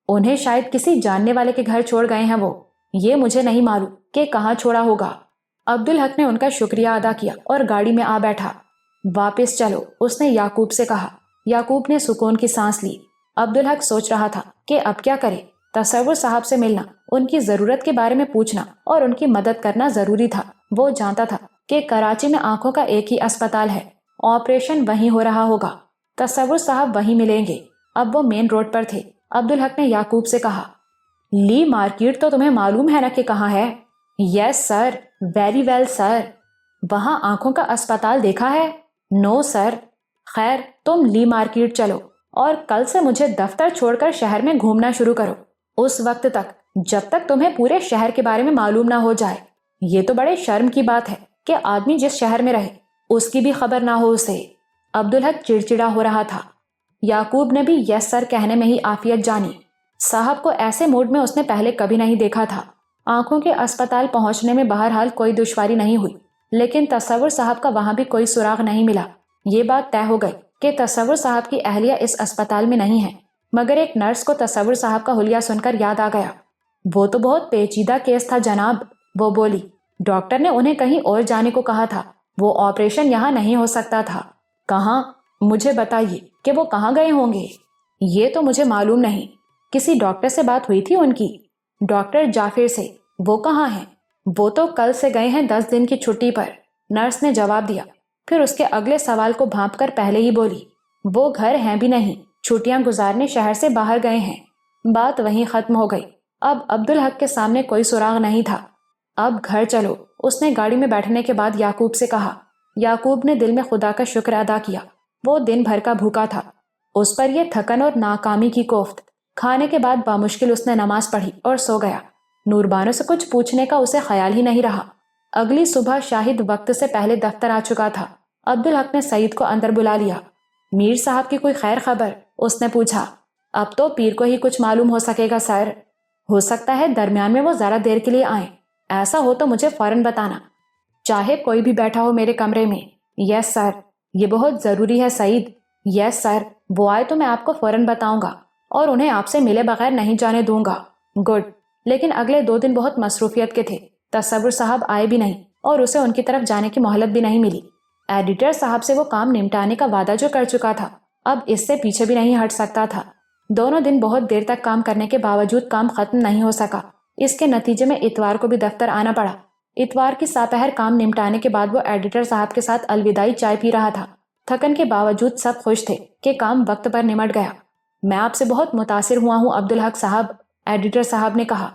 S1: انہیں شاید کسی جاننے والے کے گھر چھوڑ گئے ہیں۔ وہ یہ مجھے نہیں معلوم کہ کہاں چھوڑا ہوگا۔ عبدالحق نے ان کا شکریہ ادا کیا اور گاڑی میں آ بیٹھا۔ واپس چلو، اس نے یعقوب سے کہا۔ یعقوب نے سکون کی سانس لی۔ عبدالحق سوچ رہا تھا کہ اب کیا کرے۔ تصور صاحب سے ملنا، ان کی ضرورت کے بارے میں پوچھنا اور ان کی مدد کرنا ضروری تھا۔ وہ جانتا تھا کہ کراچی میں آنکھوں کا ایک ہی اسپتال ہے، آپریشن وہیں ہو رہا ہوگا، تصور صاحب وہیں ملیں گے۔ اب وہ مین روڈ پر تھے۔ عبدالحق نے یعقوب سے کہا، لی مارکیٹ تو تمہیں معلوم ہے نا کہ کہاں ہے؟ یس سر، ویری ویل سر۔ وہاں آنکھوں کا اسپتال دیکھا ہے؟ نو سر۔ خیر، تم لی مارکیٹ چلو اور کل سے مجھے دفتر چھوڑ کر شہر میں گھومنا شروع کرو، اس وقت تک جب تک تمہیں پورے شہر کے بارے میں معلوم نہ ہو جائے۔ یہ تو بڑے شرم کی بات ہے کہ آدمی جس شہر میں رہے اس کی بھی خبر نہ ہو اسے۔ عبدالحق چڑچڑا ہو رہا تھا۔ یعقوب نے بھی یس سر کہنے میں ہی عافیت جانی۔ صاحب کو ایسے موڈ میں اس نے پہلے کبھی نہیں دیکھا تھا۔ آنکھوں کے اسپتال پہنچنے میں بہرحال کوئی دشواری نہیں ہوئی، لیکن تصور صاحب کا وہاں بھی کوئی سراغ نہیں ملا۔ یہ بات طے ہو گئی کہ تصور صاحب کی اہلیہ اس اسپتال میں نہیں ہے، مگر ایک نرس کو تصور صاحب کا حلیہ سن کر یاد آ گیا۔ وہ تو بہت پیچیدہ کیس تھا جناب، وہ بولی۔ ڈاکٹر نے انہیں کہیں اور جانے کو کہا تھا، وہ آپریشن یہاں نہیں ہو سکتا تھا۔ کہاں؟ مجھے بتائیے کہ وہ کہاں گئے ہوں گے۔ یہ تو مجھے معلوم نہیں۔ کسی ڈاکٹر سے بات ہوئی تھی ان کی؟ ڈاکٹر جعفر سے۔ وہ کہاں ہیں؟ وہ تو کل سے گئے ہیں 10 دن کی چھٹی پر، نرس نے جواب دیا۔ پھر اس کے اگلے سوال کو بھانپ کر پہلے ہی بولی، وہ گھر ہیں بھی نہیں، چھٹیاں گزارنے شہر سے باہر گئے ہیں۔ بات وہیں ختم ہو گئی۔ اب عبدالحق کے سامنے کوئی سراغ نہیں تھا۔ اب گھر چلو، اس نے گاڑی میں بیٹھنے کے بعد یعقوب سے کہا۔ یعقوب نے دل میں خدا کا شکر ادا کیا۔ وہ دن بھر کا بھوکا تھا، اس پر یہ تھکن اور ناکامی کی کوفت۔ کھانے کے بعد بامشکل اس نے نماز پڑھی اور سو گیا۔ نوربانو سے کچھ پوچھنے کا اسے خیال ہی نہیں رہا۔ اگلی صبح شاہد وقت سے پہلے دفتر آ چکا تھا۔ عبدالحق نے سعید کو اندر بلا لیا۔ میر صاحب کی کوئی خیر خبر؟ اس نے پوچھا۔ اب تو پیر کو ہی کچھ معلوم ہو سکے گا سر، ہو سکتا ہے درمیان میں وہ ذرا دیر کے لیے آئیں، ایسا ہو تو مجھے فوراً بتانا، چاہے کوئی بھی بیٹھا ہو میرے کمرے میں۔ یس سر، یہ بہت ضروری ہے سعید۔ یس سر، وہ آئے تو میں آپ کو فوراً بتاؤں گا اور انہیں آپ سے ملے بغیر نہیں جانے دوں گا۔ گڈ۔ لیکن اگلے 2 دن بہت مصروفیت کے تھے۔ تصور صاحب آئے بھی نہیں اور اسے ان کی طرف جانے کی مہلت بھی نہیں ملی۔ ایڈیٹر صاحب سے وہ کام نمٹانے کا وعدہ جو کر چکا تھا، اب اس سے پیچھے بھی نہیں ہٹ سکتا تھا۔ دونوں دن بہت دیر تک کام کرنے کے باوجود کام ختم نہیں ہو سکا۔ اس کے نتیجے میں اتوار کو بھی دفتر آنا پڑا۔ اتوار کی ساپہر کام نمٹانے کے بعد وہ ایڈیٹر صاحب کے ساتھ الوداعی چائے پی رہا تھا۔ تھکن کے باوجود سب خوش تھے کہ کام وقت پر نمٹ گیا۔ میں آپ سے بہت متاثر ہوا ہوں عبدالحق صاحب، ایڈیٹر صاحب نے کہا۔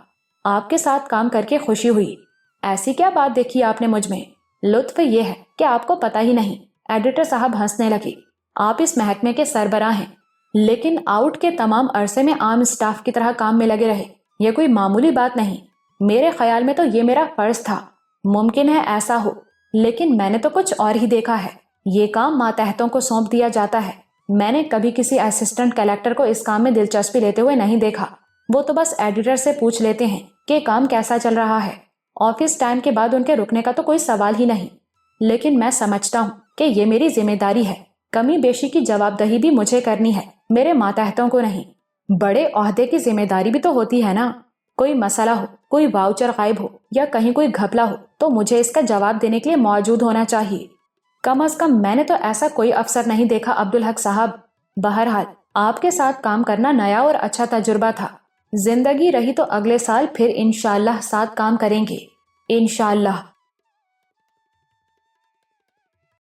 S1: آپ کے ساتھ کام کر کے خوشی ہوئی۔ ایسی کیا بات دیکھی آپ نے مجھ میں؟ لطف یہ ہے کہ آپ کو پتہ ہی نہیں۔ ایڈیٹر صاحب ہنسنے لگے۔ آپ اس محکمے کے سربراہ ہیں، لیکن آؤٹ کے تمام عرصے میں عام اسٹاف کی طرح کام میں لگے رہے، یہ کوئی معمولی بات نہیں۔ میرے خیال میں تو یہ میرا فرض تھا۔ ممکن ہے ایسا ہو، لیکن میں نے تو کچھ اور ہی دیکھا ہے. یہ کام ماتحتوں کو سونپ دیا جاتا ہے. میں نے کبھی کسی اسسٹنٹ کلیکٹر کو اس کام میں دلچسپی لیتے ہوئے نہیں دیکھا. وہ تو بس ایڈیٹر سے پوچھ لیتے ہیں کہ کام کیسا چل رہا ہے. آفس ٹائم کے بعد ان کے رکنے کا تو کوئی سوال ہی نہیں. لیکن میں سمجھتا ہوں کہ یہ میری ذمہ داری ہے. کمی بیشی کی جواب دہی بھی مجھے کرنی ہے, میرے ماتحتوں کو نہیں. بڑے عہدے کی ذمہ داری بھی تو ہوتی ہے نا. کوئی مسئلہ ہو, کوئی واؤچر غائب ہو یا کہیں کوئی گھپلا ہو تو مجھے اس کا جواب دینے کے لیے موجود ہونا چاہیے. کم از کم میں نے تو ایسا کوئی افسر نہیں دیکھا عبدالحق صاحب. بہرحال آپ کے ساتھ کام کرنا نیا اور اچھا تجربہ تھا. زندگی رہی تو اگلے سال پھر انشاءاللہ ساتھ کام کریں گے. انشاءاللہ.